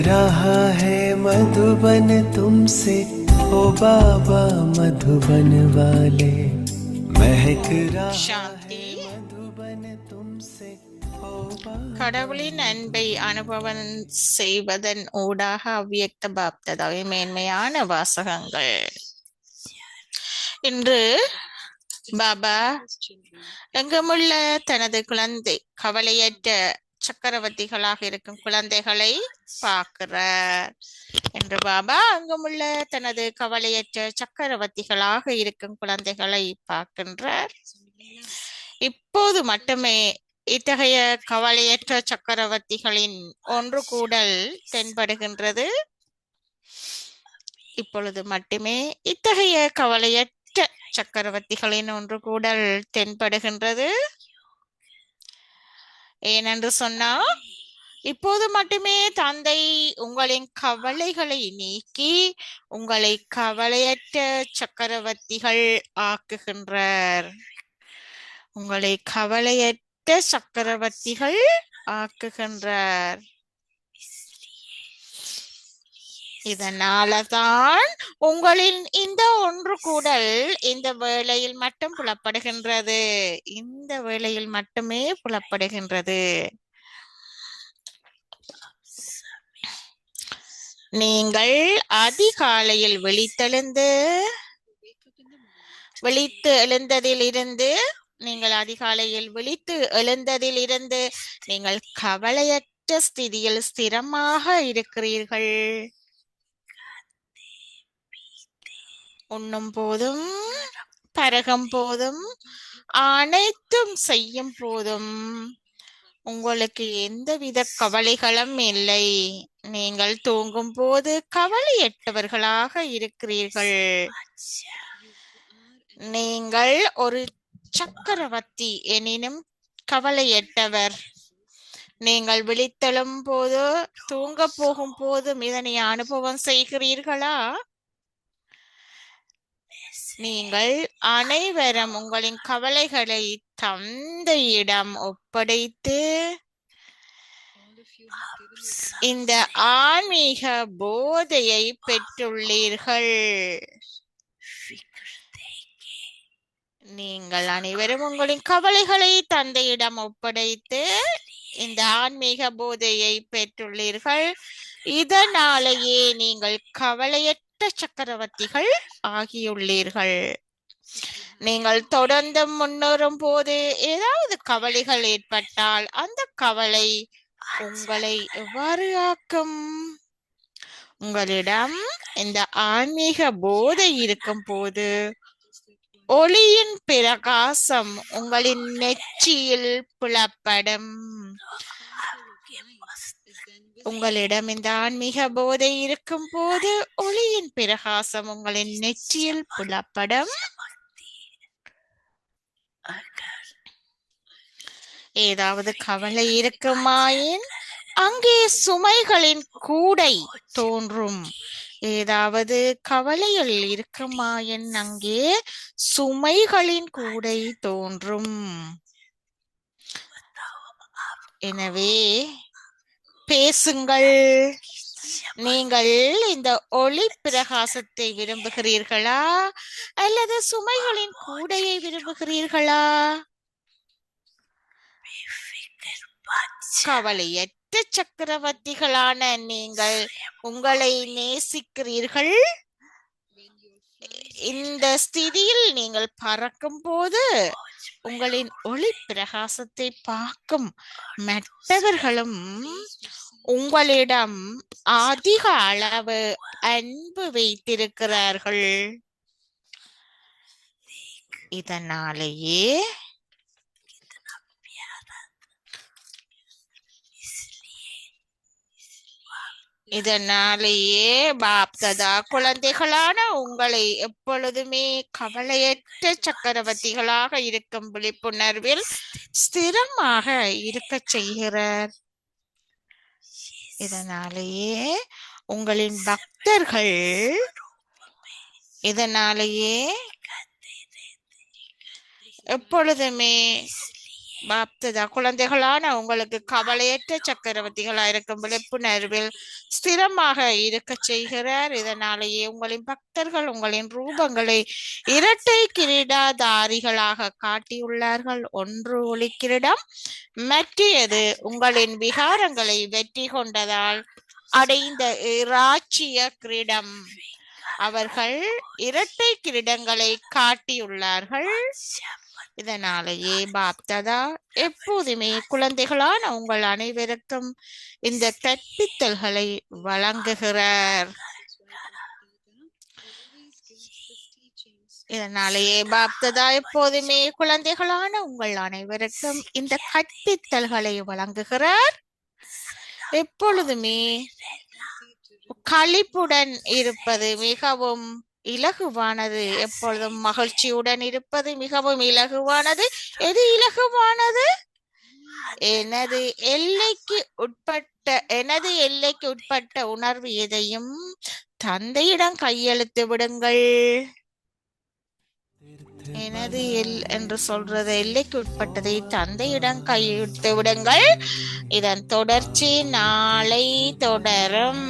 रहा है मधुबन तुमसे ओ बाबा मधुबन वाले महक रहा சாந்தி है मधुबन तुमसे ओ बाबा கடவுளின் அன்பை அனுபவம் செய்வதன் ஊடாக அவ்வியக்த பாப்ததாவை மேன்மையான வாசகங்கள். இன்று பாபா எங்குமுள்ள தனது குழந்தை கவலையற்ற சக்கரவர்த்திகளாக இருக்கும் குழந்தைகளை பார்க்கிறார். என்று பாபா அங்குமுள்ள தனது கவலையற்ற சக்கரவர்த்திகளாக இருக்கும் குழந்தைகளை பார்க்கின்றார். இப்போது மட்டுமே இத்தகைய கவலையற்ற சக்கரவர்த்திகளின் ஒன்று கூடல் தென்படுகின்றது. இப்பொழுது மட்டுமே இத்தகைய கவலையற்ற சக்கரவர்த்திகளின் ஒன்று கூடல் தென்படுகின்றது. ஏனென்று சொன்னால் இப்போது மட்டுமே தந்தை உங்களின் கவலைகளை நீக்கி உங்களை கவலையற்ற சக்கரவர்த்திகள் ஆக்குகின்றார். உங்களை கவலையற்ற சக்கரவர்த்திகள் ஆக்குகின்றார். இதனால்தான் உங்களின் இந்த ஒன்று கூடல் இந்த வேளையில் மட்டும் புலப்படுகின்றது. இந்த வேளையில் மட்டுமே புலப்படுகின்றது. நீங்கள் அதிகாலையில் விழித்து எழுந்ததிலிருந்து நீங்கள் கவலையற்ற ஸ்திதியில் ஸ்திரமாக இருக்கிறீர்கள். உண்ணும் போதும் பருகும் போதும் அனைத்தும் செய்யும் போதும் உங்களுக்கு எந்தவித கவலைகளும் இல்லை. நீங்கள் தூங்கும் போது கவலையற்றவர்களாக இருக்கிறீர்கள். நீங்கள் ஒரு சக்கரவர்த்தி எனினும் கவலையற்றவர். நீங்கள் விழித்தெழும் போது தூங்க போகும் போதும் இதனை அனுபவம் செய்கிறீர்களா? நீங்கள் அனைவரும் உங்களின் கவலைகளை தந்தையிடம் ஒப்படைத்து இந்த ஆன்மீக போதையை பெற்றுள்ளீர்கள். நீங்கள் அனைவரும் உங்களின் கவலைகளை தந்தையிடம் ஒப்படைத்து இந்த ஆன்மீக போதையை பெற்றுள்ளீர்கள். இதனாலேயே நீங்கள் கவலையற்ற சக்கரவர்த்திகள் ஆகியுள்ளீர்கள். நீங்கள் தொடர்ந்து முன்னேறும் போது ஏதாவது கவலைகள் ஏற்பட்டால் அந்த கவலை உங்களை எவ்வாறு ஆக்கும்? உங்களிடம் இந்த ஆன்மீக போதை இருக்கும் போது ஒளியின் பிரகாசம் உங்களின் நெற்றியில் புலப்படும். உங்களிடம் இந்த ஆன்மீக போதை இருக்கும் போது ஒளியின் பிரகாசம் உங்களின் நெற்றியில் புலப்படும். ஏதாவது கவலை இருக்குமாயின் அங்கே சுமைகளின் கூடை தோன்றும். ஏதாவது கவலைகள் இருக்குமாயின் அங்கே சுமைகளின் கூடை தோன்றும். எனவே பேசுங்கள். நீங்கள் இந்த ஒளி பிரகாசத்தை விரும்புகிறீர்களா அல்லது சுமைகளின் கூடையை விரும்புகிறீர்களா? கவலையற்ற சக்கரவர்த்திகளான நீங்கள் உங்களை நேசிக்கிறீர்கள். இந்த ஸ்திதியில் நீங்கள் பறக்கும் போது உங்களின் ஒளி பிரகாசத்தை பார்க்கும் மற்றவர்களும் உங்களிடம் அதிக அளவு அன்பு வைத்திருக்கிறார்கள். இதனாலேயே பாப்ததா குழந்தைகளான உங்களை எப்பொழுதுமே கவலையற்ற சக்கரவர்த்திகளாக இருக்கும் விழிப்புணர்வில் ஸ்திரமாக இருக்க செய்கிறார். இதனாலேயே உங்களின் பக்தர்கள் எப்பொழுதுமே பாப்ததா குழந்தைகளான உங்களுக்கு கவலையற்ற சக்கரவர்த்திகளா இருக்கும் விழிப்புணர்வில் ஸ்திரமாக இருக்க செய்கிறார். இதனாலேயே உங்களின் பக்தர்கள் உங்களின் ரூபங்களை இரட்டை கிரீடாதாரிகளாக காட்டியுள்ளார்கள். ஒன்று ஒளி கிரீடம், மற்றது உங்களின் விகாரங்களை வெற்றி கொண்டதால் அடைந்த இராச்சிய கிரீடம். அவர்கள் இரட்டை கிரீடங்களை காட்டியுள்ளார்கள். இதனாலேயே பாப்ததா எப்போதுமே குழந்தைகளான உங்கள் அனைவருக்கும் இந்த கற்பித்தல்களை வழங்குகிறார். இதனாலேயே பாப்ததா எப்போதுமே குழந்தைகளான உங்கள் அனைவருக்கும் இந்த கற்பித்தல்களை வழங்குகிறார். எப்பொழுதுமே களிப்புடன் இருப்பது மிகவும் இலகுவானது. எப்பொழுதும் மகிழ்ச்சியுடன் இருப்பது மிகவும் இலகுவானது. எது இலகுவானது? எனது எல்லைக்கு உட்பட்ட உணர்வு எதையும் தந்தையிடம் கையெழுத்து விடுங்கள். எனது என்று சொல்றது எல்லைக்கு உட்பட்டதை தந்தையிடம் கையெழுத்து விடுங்கள். இதன் தொடர்ச்சி நாளை தொடரும்.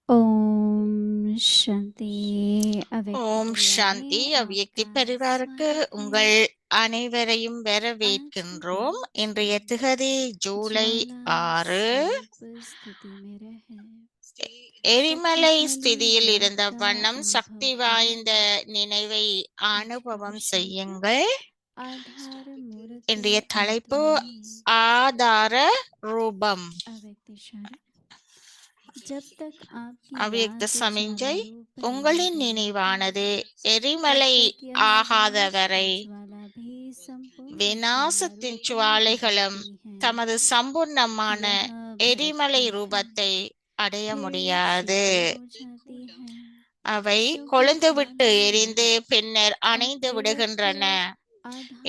ஓம் சாந்தி. ஓம் சாந்தி. அவ்யக்தி பரிவாருக்கு உங்கள் அனைவரையும் வரவேற்கின்றோம். இன்றைய திகதி ஜூலை 6. எரிமலை ஸ்திதியில் இருந்த வண்ணம் சக்தி வாய்ந்த நினைவை அனுபவம் செய்யுங்கள். இன்றைய தலைப்பு ஆதார ரூபம். அவ்யக்த சமிஞ்சை. உங்களின் நினைவானது எரிமலை ஆகாதவரை விநாசத்தின் சுவாலைகளும் தமது சம்பூர்ணமான எரிமலை ரூபத்தை அடைய முடியாது. அவை கொழுந்துவிட்டு எரிந்து பின்னர் அணைந்து விடுகின்றன.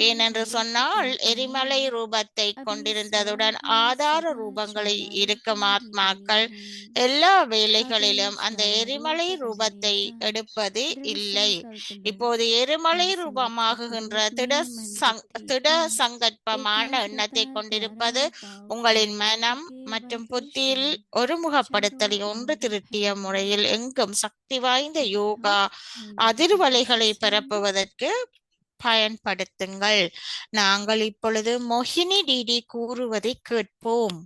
ஏனென்று சொன்னால் எரிமலை ரூபத்தை கொண்டிருந்ததுடன் ஆதார ரூபங்களை இருக்கும் ஆத்மாக்கள் எல்லா வேளைகளிலும் அந்த எரிமலை ரூபத்தை எடுப்பது இல்லை. இப்போது எரிமலை ரூபமாகுகின்ற திட சங்கற்பமான எண்ணத்தை கொண்டிருப்பது உங்களின் மனம் மற்றும் புத்தியில் ஒருமுகப்படுத்தலை ஒன்று திருத்திய முறையில் எங்கும் சக்தி வாய்ந்த யோகா அதிர்வலைகளை பரப்புவதற்கு பயன்படுத்துங்கள். நாங்கள் இப்பொழுது மோகினி டிடி கூறுவதை கேட்போம்.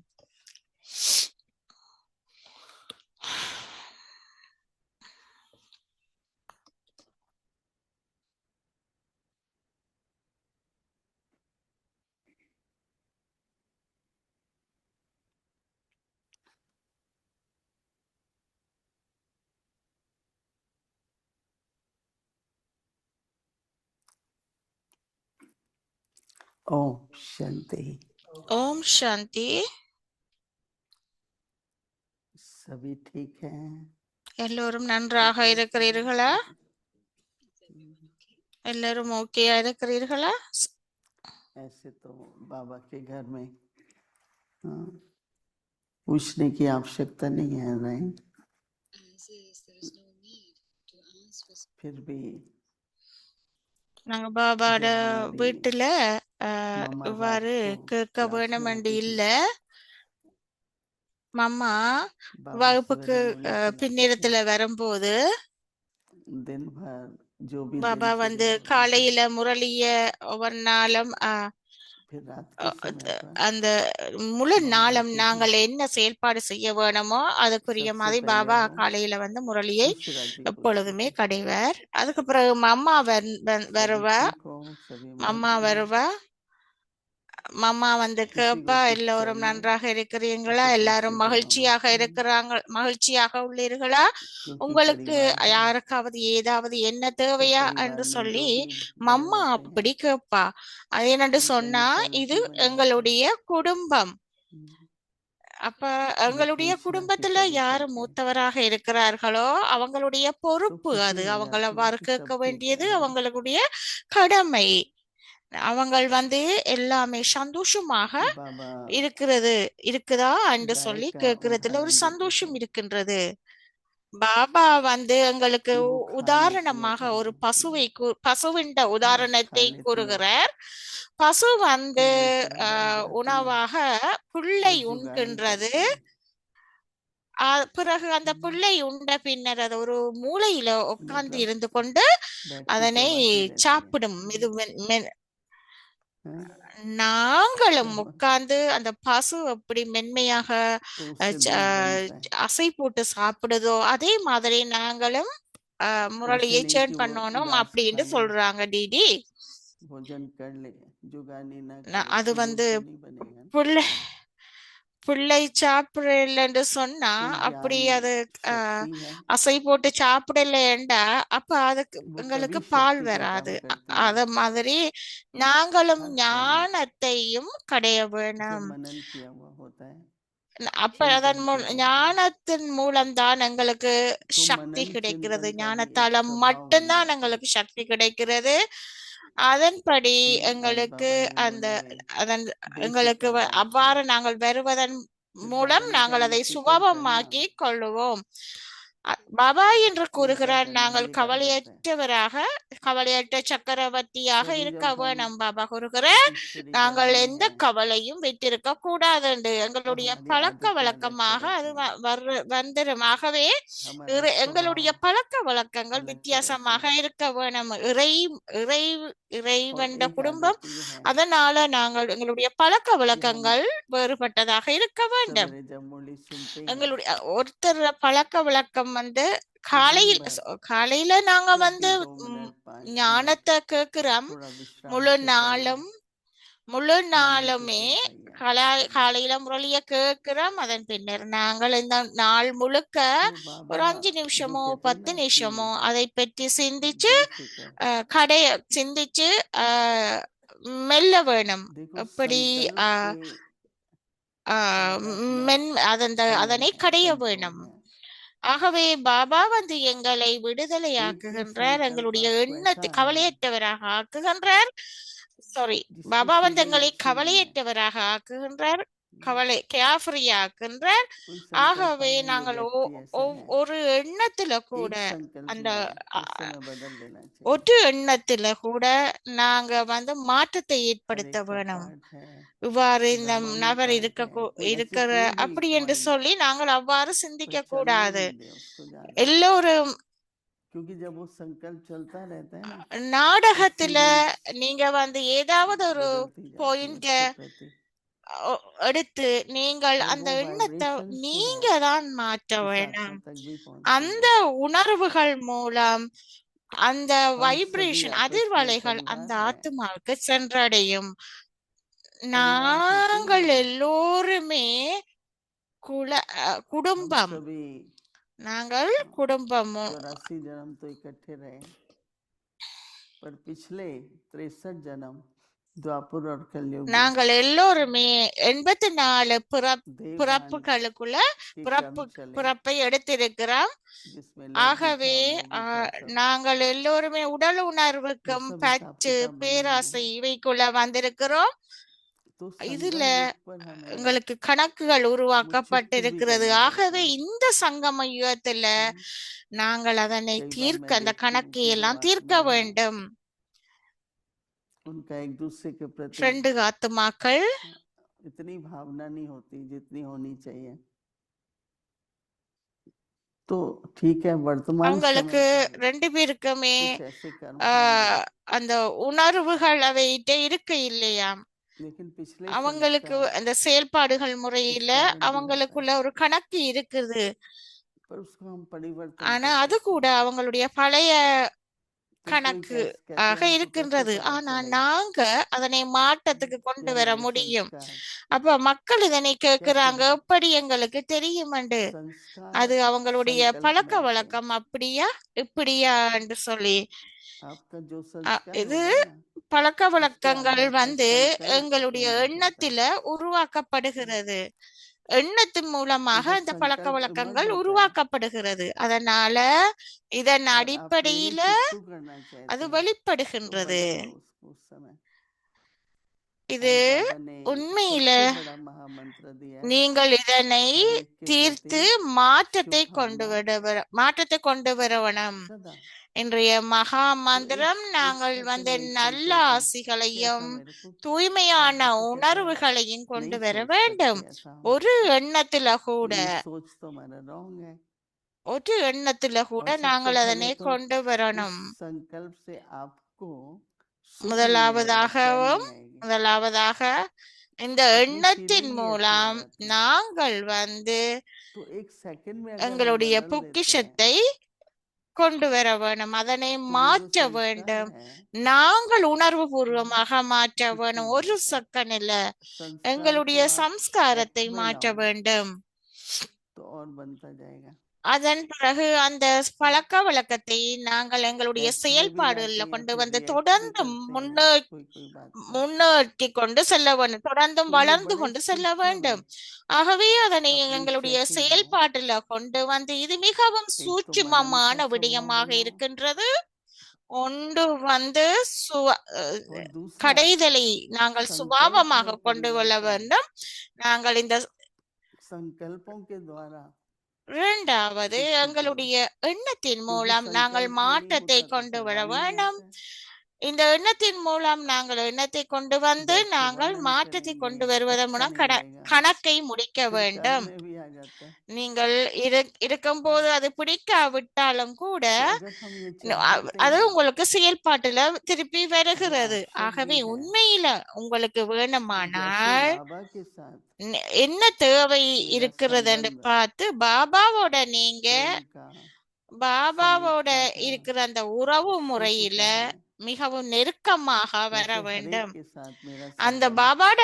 ओम शांति। ஓம் சாந்தி. सभी ठीक हैं? எல்லோரும் நன்றாக இருக்கிறீர்களா? எல்லோரும் ஓகேயா இருக்கிறீர்களா? ऐसे तो बाबा के घर में पूछने की आवश्यकता नहीं है, राइट? फिर भी நாங்க பாபாட வீட்டுல இவ்வாறு கேட்க வேணும் என்று இல்ல. மாமா வகுப்புக்கு பின்னிடத்துல வரும்போது பாபா வந்து காலையில முரளிய ஒவ்வொரு நாளும் அந்த முழு நாளும் நாங்கள் என்ன செயல்பாடு செய்ய வேணுமோ அதுக்குரிய மாதிரி பாபா காலையில வந்து முரளியை எப்பொழுதுமே கடைவர். அதுக்கு பிறகு அம்மா வருவா. மாமா வந்து கேப்பா, எல்லோரும் நன்றாக இருக்கிறீங்களா? எல்லாரும் மகிழ்ச்சியாக உள்ளீர்களா? உங்களுக்கு யாருக்காவது ஏதாவது என்ன தேவையா என்று சொல்லி மம்மா அப்படி கேப்பா. அது என்னன்னு சொன்னா, இது எங்களுடைய குடும்பம். அப்ப எங்களுடைய குடும்பத்துல யாரு மூத்தவராக இருக்கிறார்களோ அவங்களுடைய பொறுப்பு அது. அவங்கள அவ்வாறு கேட்க வேண்டியது அவங்களுடைய கடமை. அவங்கள் வந்து எல்லாமே சந்தோஷமாக இருக்குதா என்று சொல்லி கேட்கறதுல ஒரு சந்தோஷம் இருக்கின்றது. பாபா வந்து எங்களுக்கு உதாரணமாக ஒரு பசுவின் உதாரணத்தை கூறுகிறார். பசு வந்து உணவாக புல்லை உண்கின்றது. பிறகு அந்த புல்லை உண்ட பின்னர் அது ஒரு மூலையில உட்கார்ந்து இருந்து கொண்டு அதனை சாப்பிடும். நாங்களும் உட்கார்ந்து அந்த பசு எப்படி மென்மையாக அசை போட்டு சாப்பிடுதோ அதே மாதிரி நாங்களும் முரளியை சேர்ன் பண்ணணும் அப்படின்னு சொல்றாங்க டிடி. அது வந்து புள்ளை சாப்பிடலன்னு சொன்னா அப்படி அது அசை போட்டு சாப்பிடலண்டா அப்ப அதுக்கு எங்களுக்கு பால் வராது. அத மாதிரி நாங்களும் ஞானத்தையும் கடைய வேணும். அப்ப அதன் ஞானத்தின் மூலம்தான் எங்களுக்கு சக்தி கிடைக்கிறது. ஞானத்தால மட்டும்தான் எங்களுக்கு சக்தி கிடைக்கிறது. அதன்படி எங்களுக்கு எங்களுக்கு அவ்வாறு நாங்கள் வருவதன் மூலம் நாங்கள் அதை சுபாவமாக்கி கொள்ளுவோம். பாபா என்று கூறுகிறார், நாங்கள் கவலையற்ற சக்கரவர்த்தியாக இருக்க வேணும். பாபா கூறுகிறார், நாங்கள் எந்த கவலையும் வைத்திருக்க கூடாது என்று. எங்களுடைய பழக்க வழக்கமாக அது வந்துடும். ஆகவே எங்களுடைய பழக்க வழக்கங்கள் வித்தியாசமாக இருக்க வேணும். இறைவண்ட குடும்பம், அதனால நாங்கள் எங்களுடைய பழக்க வழக்கங்கள் வேறுபட்டதாக இருக்க வேண்டும். எங்களுடைய ஒருத்தர் பழக்க வழக்கம் வந்து காலையில நாங்க வந்து ஞானத்தை கேட்கிறோம். முழு நாளுமே காலையில முரளிய கேட்கிறோம். அதன் பின்னர் நாங்கள் இந்த நாள் முழுக்க ஒரு 5 நிமிஷமோ 10 நிமிஷமோ அதை பற்றி சிந்திச்சு மெல்ல வேணும். எப்படி அதனை கடைய வேணும். ஆகவே பாபா வந்து எங்களை விடுதலை ஆக்குகின்றார். எங்களுடைய எண்ணத்தை கவலையற்றவராக ஆக்குகின்றார். சாரி, जिसको பாபா வந்து सीजन எங்களை अच्छे नहीं है, கவலையற்றவராக ஆக்குகின்றார், கேர்ஃப்ரீ ஆக்குகின்றார். कोई संकल्प ஆகவே आया, ये நாங்கள் व्यक्ति ऐसा है, ஒரு எண்ணத்துல கூட एक संकल्प அந்த लाए, அ, उस समय बदल देना चाहिए। ஒரு எண்ணத்துல கூட நாங்க வந்து மாற்றத்தை हर ஏற்படுத்த एक का வேணும். पार्ट है, இவ்வாறு இந்த बाबा में நபர் पार्ट है, कोई ऐसे இருக்கிற कोई भी அப்படி என்று पॉइंट சொல்லி நாங்கள் அவ்வாறு कोई சிந்திக்க चलने கூடாது. नहीं दे उसको ज्यादा, எல்லோரும் क्योंकि जब वो संकल्प चलता रहता है ना, तो நாடகத்துல फीलिंग्स நீங்க வந்து ஏதாவது ஒரு बदलती जाती है பாயிண்ட उसके प्रति, எடுத்து நீங்கள் और அந்த वो எண்ணத்தை वाइब्रेशंस जो நீங்க है தான் மாற்ற इस வேணும். आत्मा तक भी அந்த पहुंचेंगे। உணர்வுகள் மூலம் அந்த हम सभी வைப்ரேஷன் आपस में அதிர்வலைகள் அந்த परिवार है, ஆத்மாவுக்கு சென்றடையும். परिवार होते ही நாங்கள் हैं, எல்லோருமே हम குடும்பம். सभी நாங்கள் குடும்பமும் 84 जन्म तो इकट्ठे रहे, पर पिछले 63 जन्म द्वापर और कलयुग में நாங்கள் எல்லோருமே 84 देवदान பிறப்புகளுக்குள்ள के कर्म चले, பிறப்பை எடுத்திருக்கிறோம். जिसमें लव भी ஆகவே था, मोह भी था, सब நாங்கள் எல்லோருமே உடல் वो உணர்வுக்கும் सब हिसाब பற்று किताब बने हुए பேராசை हैं। இவைக்குள்ள வந்திருக்கிறோம். तो இதுல संगम युग पर हमें எங்களுக்கு கணக்குகள் वो चिट्ठी भी உருவாக்கப்பட்டிருக்கிறது. करनी ஆகவே पड़ती है। இந்த சங்கம யுகத்துல நாங்கள் அதனை कई बार தீர்க்க, मैं அந்த देखती हूँ கணக்கை कि जो எல்லாம் தீர்க்க आत्माएं हैं வேண்டும். उनका एक दूसरे के प्रति 2 ஆத்துமாக்கள் इतनी भावना नहीं होती जितनी होनी चाहिए। तो ठीक है, वर्तमान அவங்களுக்கு समय पर 2 பேருக்குமே कुछ ऐसे कर्म होंगे, அந்த உணர்வுகள் அவைகிட்ட இருக்க இல்லையாம். लेकिन पिछले அவங்களுக்கு संस्कार அந்த செயல்பாடுகள் कुछ முறையில कारण भी होता है, அவங்களுக்குள்ள ஒரு கணக்கு இருக்குது. पर उसको हम परिवर्तन ஆனா कर அது सकते கூட हैं। அவங்களுடைய பழைய तो कोई கணக்கு कहते ஆக हैं हमको कैसे இருக்கின்றது. पता ஆனா चलेगा நாங்க அதனை மாற்றத்துக்கு कि கொண்டு வர हमारे முடியும். संस्कार அப்ப மக்கள் இதனை कैसे கேக்குறாங்க, हैं? எப்படி எங்களுக்கு தெரியுமெண்டு. संस्कार அது அவங்களுடைய संकल्प பழக்க बनाते हैं। வழக்கம் அப்படியா இப்படியா என்று சொல்லி आपका जो அ- संस्कार இது होगा ना, பழக்க उसके வழக்கங்கள் आधार पर வந்து संकल्प எங்களுடைய जनरेट होता है। எண்ணத்தில உருவாக்கப்படுகிறது. எண்ணத்தின் மூலமாக तो जो அந்த பழக்க संकल्प வழக்கங்கள் इमर्ज होता है, உருவாக்கப்படுகிறது. அதனால இதன் और आपको அடிப்படையில यही चिट्ठू करना அது चाहते हैं, तो வெளிப்படுகின்றது. बदल दो उसको उस समय। இது आज बाबा ने உண்மையில सबसे बड़ा महामंत्र दिया है, நீங்கள் இதனை हर एक के தீர்த்து प्रति மாற்றத்தை शुभकामना மாற்றத்தை கொண்டு வரவணும். सदा। இன்றைய மகா तो மந்திரம் एक நாங்கள் வந்து सेकंड में एक நல்ல संकल्प में कैसा ஆசிகளையும் मेरे को தூய்மையான बाबा तो कहते हैं உணர்வுகளையும் கொண்டு नहीं வர सोच வேண்டும். सकते ऐसा हो, ஒரு எண்ணத்துல तो கூட ये सोच तो हमारा रॉन्ग है। ஒரு எண்ணத்துல கூட और सबसे நாங்கள் पहले அதனை तो கொண்டு उस வரணும். संकल्प से आपको सुख नहीं मिलेगा, चैन नहीं आएगी। முதலாவதாக இந்த अपनी எண்ணத்தின் फीलिंग ही ऐसी आ மூலம் जाती है। நாங்கள் வந்து तो एक सेकंड में अगर हम எங்களுடைய बदल देते हैं, பொக்கிஷத்தை கொண்டு வர வேண்டும், அதனை तो वो जो மாற்ற संस्कार வேண்டும். है, நாங்கள் உணர்வு பூர்வமாக மாற்ற चिट्ठू வேண்டும். बन ஒரு जाता है। செகண்ட்ல संस्कार को எங்களுடைய आप சம்ஸ்காரத்தை एक्ट में மாற்ற लाओ வேண்டும். तो और बनता जाएगा। அதன் பிறகு அந்த பழக்க வழக்கத்தை நாங்கள் எங்களுடைய एक्ट में भी செயல்பாடுகள்ல लाके या கொண்டு फिर வந்து रिएक्ट भी தொடர்ந்து करते हैं कोई बात पे, முன்னேற்றி கொண்டு செல்ல வேண்டும், தொடர்ந்தும் तो ये வளர்ந்து बड़े கொண்டு செல்ல सूक्ष्म வேண்டும். में ஆகவே அதனை अपनी எங்களுடைய चेकिंग है। செயல்பாட்டுல கொண்டு வந்து இது மிகவும் एक तो मनन சூட்சுமமான का स्वभाव விடயமாக बनाओ, இருக்கின்றது. ஒன்று வந்து और दूसरा கடைதலை நாங்கள் संकल्प சுபாவமாக में கொண்டு கொள்ள परिवर्तन வேண்டும். நாங்கள் இந்த संकल्पों के द्वारा 2வது चिट्ठी करो, எங்களுடைய எண்ணத்தின் क्योंकि மூலம் நாங்கள் संकल्प में नहीं மாற்றத்தை होता तो கொண்டு फिर வர मन नहीं வேண்டும். आता है। இந்த எண்ணத்தின் மூலம் நாங்கள் எண்ணத்தை கொண்டு வந்து बैठ के நாங்கள் वर्णन மாற்றத்தை करेंगे, கொண்டு வருவதன் अच्छा மூலம் नहीं लगेगा, கணக்கை முடிக்க फिर कर्म வேண்டும். में भी आ जाता है। நீங்கள் இருக்கும்போது அது பிடிக்காவிட்டாலும் கூட तो अगर हम ये அது चाहते हैं உங்களுக்கு செயல்பாட்டுல திருப்பி जो வருகிறது. आवश्यक ஆகவே भी है, உண்மையில உங்களுக்கு जैसे வேணுமானால் बाबा के साथ என்ன தேவை मेरा இருக்கிறது என்று संबंध பார்த்து பாபாவோட நீங்க प्रेम का பாபாவோட समीपता का இருக்கிற அந்த உறவு हो முறையில चुका है, மிகவும் நெருக்கமாக வர वैसे हर வேண்டும். एक के साथ मेरा அந்த संबंध பாபாவோட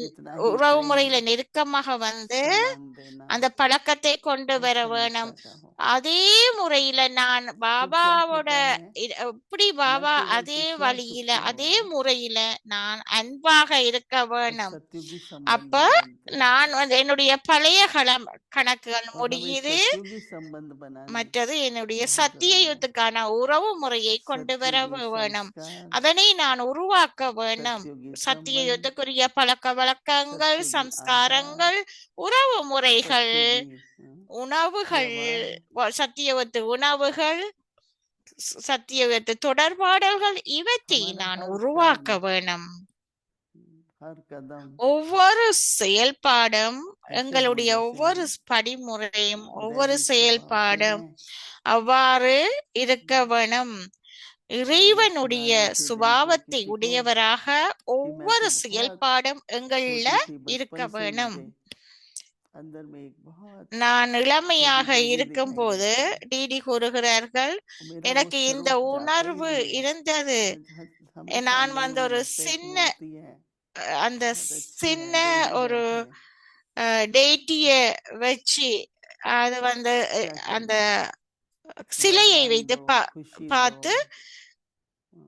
इतना ही உறவு प्रेम, முறையில நெருக்கமாக வந்து सम्मान देना அந்த பழக்கத்தை கொண்டு और வர समीपता வேணும். का हो। அதே முறையில நான் तो क्या பாபாவோட होता है, எப்படி न பாபா केवल அதே पिछला வழியில सुख में அதே होगा, முறையில நான் அன்பாக இருக்க और வேணும். सत्युगी அப்ப संबंध भी बनते हैं। நான் வந்து என்னுடைய பழைய கணக்குகள் और हमें முடியுது. सत्युगी संबंध बनाने மற்றது என்னுடைய बहुत சத்திய जरूरी है। யுகத்துக்கான உறவு முறையை கொண்டு வர सत्युगी வேணும். வேணும், संस्कार அதனை நான் உருவாக்க வேணும். सत्योगी சத்திய संबंध யுத்தக்குரிய பழக்க வழக்கங்கள், सत्योगी आचार சம்ஸ்காரங்கள், உறவு முறைகள், सत्योगी உணவுகள், व्यवहार சத்தியவத்து உணவுகள், சத்தியவத்து தொடர்பாடல்கள் இவற்றை हमारा நான் हर உருவாக்க कर्म வேணும். हर कदम ஒவ்வொரு செயல்பாடும், ऐसे हो எங்களுடைய जैसे ஒவ்வொரு படிமுறையும், ஒவ்வொரு दैवी स्वभाव के செயல்பாடும் हैं அவ்வாறு இருக்க வேணும். और ये இறைவனுடைய सुनाने से दिन को சுபாவத்தை किसी को உடையவராக कि मैं ஒவ்வொரு तो बहुत செயல்பாடும் எங்கள்ல छोटी थी இருக்க बचपन से வேணும். मुझे अंदर में एक बहुत நான் छोटी இளமையாக देवी இருக்கும் दिखाई போது देती है டிடி கூறுகிறார்கள், और मेरा वो எனக்கு இந்த स्वरूप जाता ही உணர்வு नहीं है இருந்தது. हमेशा நான் अंदर வந்து में ஒரு लगता है एक சின்ன मूर्ति है அந்த बहुत अच्छी சின்ன है देवी ஒரு बैठी है டேட்டிய வச்சு அது வந்து क्या அந்த करें சிலையை वरदान வைத்து दो खुशी பார்த்து दो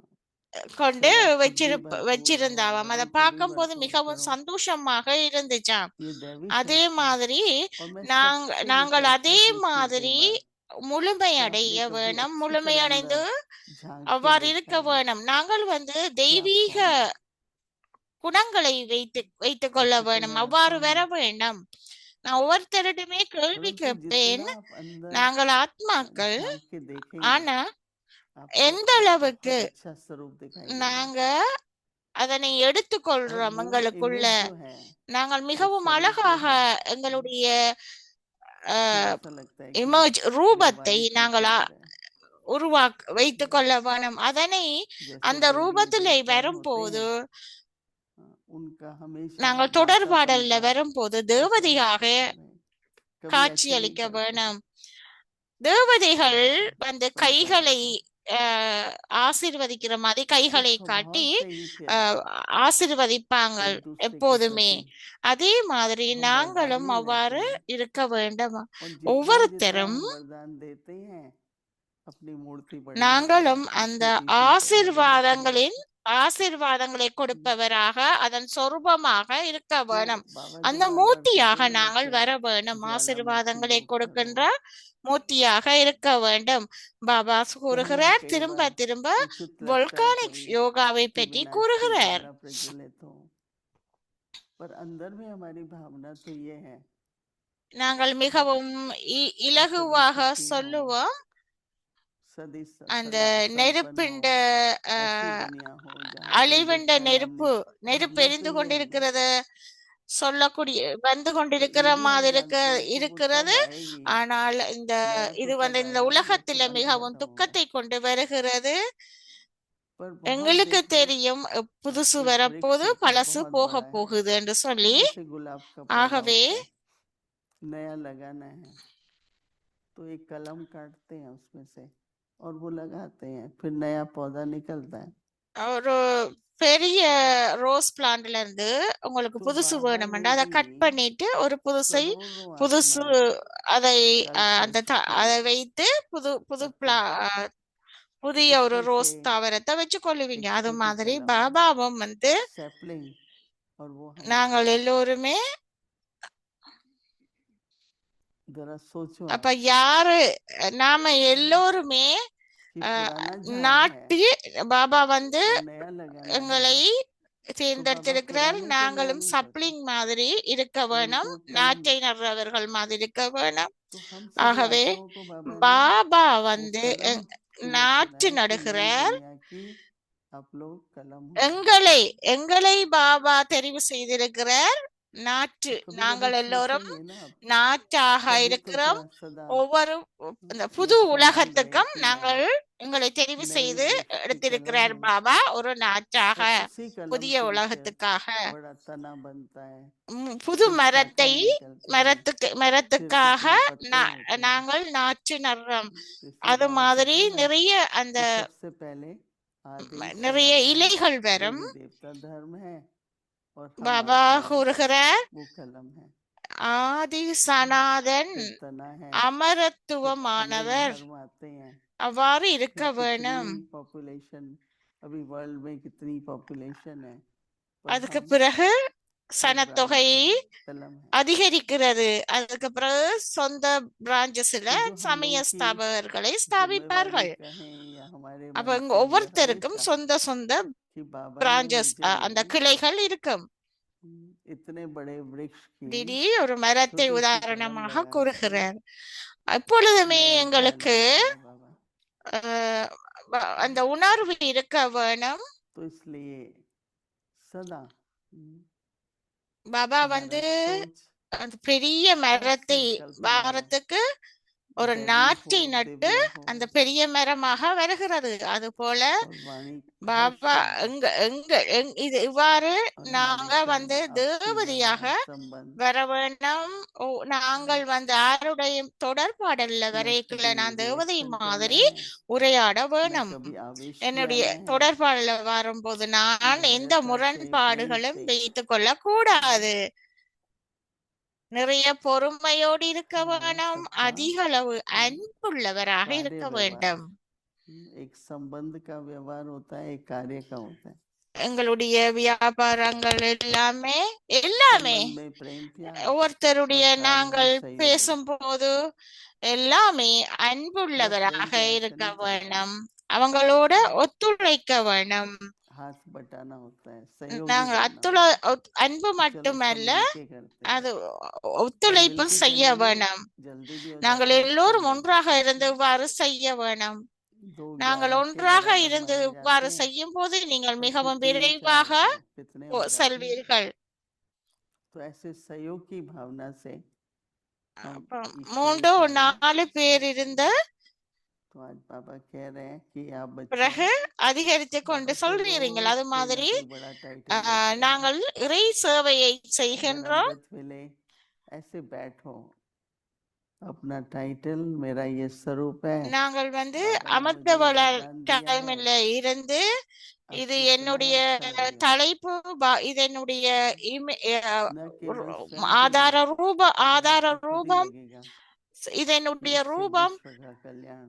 கொண்டு सदा खुद भी भरपूर வச்சிருந்தாவாம். रहो அதை और उनको भी பார்க்கும்போது भरपूर மிகவும் करो சந்தோஷமாக இருந்துச்சாம். ये दैवी அதே संस्कार மாதிரி और मैं सबसे நாங்கள் विशेषता அதே पूछती हूँ कई மாதிரி बार முழுமையடைய क्या आपने कभी வேணும், अच्छी तरह முழுமையடைந்து अंदर झांक के அவ்வாறு देखा இருக்க है வேணும். நாங்கள் வந்து कि आप தெய்வீக कौन है குணங்களை வைத்துக் கொள்ள ऐसे तो வேணும், मैं அவ்வாறு आता வர हूँ வேண்டும். நான் ஒவ்வொருத்தரிடமே கேள்வி परंतु கேட்பேன். जितना आप अंदर நாங்கள் ஆத்மாக்கள், झांक के देखेंगे ஆனா आपको எந்த बहुत அளவுக்கு अच्छा स्वरूप दिखाई देगा நாங்க அதனை और எடுத்துக்கொள்றோம் वो எங்களுக்குள்ள, इमेज जो है நாங்கள் वो மிகவும் स्वरूप जो அழகாக है எங்களுடைய फिर ऐसा लगता है कि இமேஜ் ये ரூபத்தை हमारी நாங்கள் प्रोसेस है வைத்துக் கொள்ள வேணும். அதனை जैसे அந்த देवी ரூபத்திலே देवता होते வரும்போது, हैं उनका हमेशा நாங்கள் मातापन தொடர்பாடல்ல का வரும்போது ऐसा தேவதையாக भाव होता रहे कभी காட்சி ऐसे नहीं அளிக்க करते வேணும். தேவதைகள் வந்து पलटा கைகளை जाता ஆசீர்வதிக்கிற மாதிரி वो கைகளை स्वभाव காட்டி से ही फिर ஆசீர்வதிப்பாங்க एक दूसरे के எப்போதுமே. प्रति அதே மாதிரி हम நாங்களும் वरदान ही அவ்வாறு लेते हैं இருக்க வேண்டும். और जितना जितना ஒவ்வொருத்தரும் हम वरदान देते हैं अपनी मूर्ति बड़ी होती நாங்களும் है அந்த छोटी सी तो बड़ी होती है ஆசீர்வாதங்களை கொடுப்பவராக, அதன் சொரூபமாக இருக்க तो வேணும். बाबा அந்த जी बार बार மூர்த்தியாக कहते हैं நாங்கள் जैसे வர வேணும். ज्वालामुखी ஆசீர்வாதங்களை को கொடுக்கின்ற करो மூர்த்தியாக இருக்க வேண்டும். பாபா कहना है கூறுகிறார், कई திரும்ப बार திரும்ப उचित लगता है வொல்கானிக் कभी யோகாவை कि பற்றி विनाश की கூறுகிறார். ज्वाला प्रज्वलित हो पर अंदर में हमारी भावना तो ये है நாங்கள் மிகவும் सदी இலகுவாக सुखी हो சொல்லுவோம், सदी அந்த सदा संपन्न நெருப்பிண்ட हो ऐसी दुनिया हो जहाँ कोई அழிவண்ட दुख आया நெருப்பு नहीं भावना எரிந்து तो ये है ना கொண்டிருக்கிறது சொல்லக்கூடிய வந்து तो கொண்டிருக்கிற ये भी हम மாதிரி जानते हैं कि वो இருக்கிறது. तब आएगी ஆனால் नया இது तो வந்து तब இந்த आएगा जब உலகத்தில पुराना மிகவும் खत्म होगा துக்கத்தை கொண்டு வருகிறது. पर बहुत எங்களுக்கு देखो தெரியும் புதுசு एक वृक्ष வரப்போது, होता है பழசு बहुत போக बड़ा है போகுது என்று சொல்லி. जैसे गुलाब का पौधा ஆகவே होता है नया लगाना है तो एक कलम काटते हैं उसमें से और वो लगाते हैं फिर नया पौधा निकलता है ஒரு பெரிய ரோஸ் பிளான்ட்ல இருந்து உங்களுக்கு तो புதுசு बाबा வேணுமெண்டா ने அதை கட் भी பண்ணிட்டு ஒரு करोड़ों புதுசு आत्माएं அதை कल्प அதை से வைத்து புது புது पत्ते புதிய ஒரு उसमें ரோஸ் से தாவரத்தை வச்சு கொள்ளுவீங்க. एक அது छोटी மாதிரி कलम பாபாவும் வந்து सैपलिंग और वो हम நாங்கள் எல்லோருமே जरा सोचो அப்ப आप யாரு நாம எல்லோருமே कि पुराना झाड़ நாட்டி பாபா வந்து है और नया लगाना எங்களை है तो बाबा தேர்ந்தெடுத்திருக்கிறார். पुराने को नया நாங்களும் नहीं करते சப்ளிங் மாதிரி இருக்க வேணும், परंतु कलम நாற்றை நடுறவர்கள் மாதிரி இருக்க வேணும். तो हम सभी ஆகவே आत्माओं को बाबा ने பாபா वो வந்து कलम के लिए நாற்று चुना है कि नई நடுகிறார். दुनिया की आप लोग कलम हो எங்களை பாபா தெரிவு செய்திருக்கிறார். நாற்று कभी कभी நாங்கள் எல்லோரும் सोचेंगे ना आप நாற்றாக सभी तो இருக்கிறோம். क्या सदा ஒவ்வொரு இந்த ये புது सवाल रहे உலகத்துக்கும் कि मैं நாங்கள் எங்களை தெரிவு नई செய்து वृक्ष की कलम எடுத்திருக்கிறார் हूँ பாபா ஒரு நாற்றாக पर उसी कलम புதிய से ही फिर உலகத்துக்காக. बड़ा तना बनता है புது फिर மரத்தை शाखाएं निकलती हैं फिर மரத்துக்காக कितने पत्ते होते हैं நாங்கள் நாற்று நடுறோம். इसलिए அது बाबा மாதிரி कहते हैं ना நிறைய அந்த कि सबसे पहले आदि நிறைய सनातन இலைகள் வரும். देवी देवता धर्म है और हम பாபா आत्माएं கூறுகிறார், वो कलम है ஆதி சனாதன் फिर तना है फिर अनेक அமரத்துவமானவர். धर्म आते हैं அவ்வாறு இருக்க फिर வேணும். कितनी पॉपुलेशन अभी वर्ल्ड में कितनी पॉपुलेशन है पर அதுக்கு हम பிறகு सब சனத்தொகை ब्राह्मण हैं कलम है அதிகரிக்கிறது. அதுக்கு பிறகு சொந்த பிரான்ச்சஸ்ல तो जो हम சமய लोगों की ஸ்தாபகர்களை जिम्मेवारी ஸ்தாபிப்பார்கள். कहें या हमारे அப்ப मन இங்க से ये ஒவ்வொருத்தருக்கும் हमेशा சொந்த சொந்த कि बाबा ने பிரான்ச்சஸ் मुझे அந்த கிளைகள் இருக்கும். इतने बड़े वृक्ष की திடீ ஒரு மரத்தை छोटी सी कलम உதாரணமாக लगाकर கூறுகிறார். எப்பொழுதுமே नया झाड़ எங்களுக்கு लगाया बाबा அந்த உணர்வு இருக்க வேணும். तो इसलिए सदा பாபா हमारा வந்து सोच அந்த பெரிய हर மரத்தை संकल्प हमारा வாரத்துக்கு ஒரு दैवी நாற்றை हो நட்டு दिव्य हो அந்த பெரிய மரமாக வருகிறது. அது போல और वाणी हर பாபா शब्द இது இவ்வாறு और हमारे நாங்க வந்து कर्म आपसी தேவதையாக व्यवहार संबंध வர வேண்டும். நாங்கள் வந்து யாருடைய தொடர்பாடல்ல न வரைக்குள்ள कभी நான் தேவதை रिएक्शन करना மாதிரி है உரையாட न வேணும். कभी आवेश में என்னுடைய आना है தொடர்பாடல வரும்போது நான் எந்த नम्रता से प्रेम முரண்பாடுகளும் से வைத்துக் கொள்ள கூடாது. நிறைய பொறுமையோடு இருக்க हमारा வேணும். सबका அதிக அளவு அன்புள்ளவராக कार्य இருக்க व्यवहार வேண்டும். एक संबंध का व्यवहार होता है एक कार्य का होता है எங்களுடைய வியாபாரங்கள் எல்லாமே எல்லாமே संबंध में प्रेम प्यार ஒவ்வொருத்தருடைய और कार्य में நாங்கள் सहयोग பேசும்போது எல்லாமே जब प्रेम அன்புள்ளவராக प्यार இருக்க करनी पड़ता है வேணும். அவங்களோட ஒத்துழைக்க வேணும். हाथ बटाना होता है सहयोग भी நாங்கள் करना होता है அன்பு कि चलो सब மட்டுமல்ல मिलके करते हैं அது और ஒத்துழைப்பு मिलके செய்ய करेंगे வேணும். जल्दी भी हो நாங்கள் जाता है எல்லோரும் काम भी ஒன்றாக होता இருந்து है இவ்வாறு செய்ய வேணும். 2 நாங்கள் 11 के ஒன்றாக बराबर இருந்து माने இவ்வாறு जाते हैं செய்யும் போது நீங்கள் तो फिर மிகவும் 3 விரைவாக 4 कितने हो जाते हैं செல்வீர்கள். तो ऐसे सहयोग की भावना से हम அப்புறம் ईश्वरीय 3 कार्य 4 பேர் இருந்து तो आज बाबा कह रहे हैं कि आप बच्चे பிறகு அதிகரித்து கொண்டு बाबा को சொல்றீர்கள். रोज அது कोई ना மாதிரி कोई बड़ा टाइटल देते हैं நாங்கள் இறை சேவையை अगर செய்கின்றோம். अमृत मिले ऐसे बैठो अपना टाइटल मेरा ये स्वरूप है நாங்கள் வந்து बाबा ने मुझे அமர்ந்தவள वरदान दिया है டைம்ல இருந்து अब இது कितना என்னுடைய अच्छा लगेगा தலைப்பு, இது என்னுடைய न केवल स्वयं के ஆதார लिए ஆதார आपको खुद ही ரூபம், लगेगा இது कि என்னுடைய इससे ரூபம். विश्व का कल्याण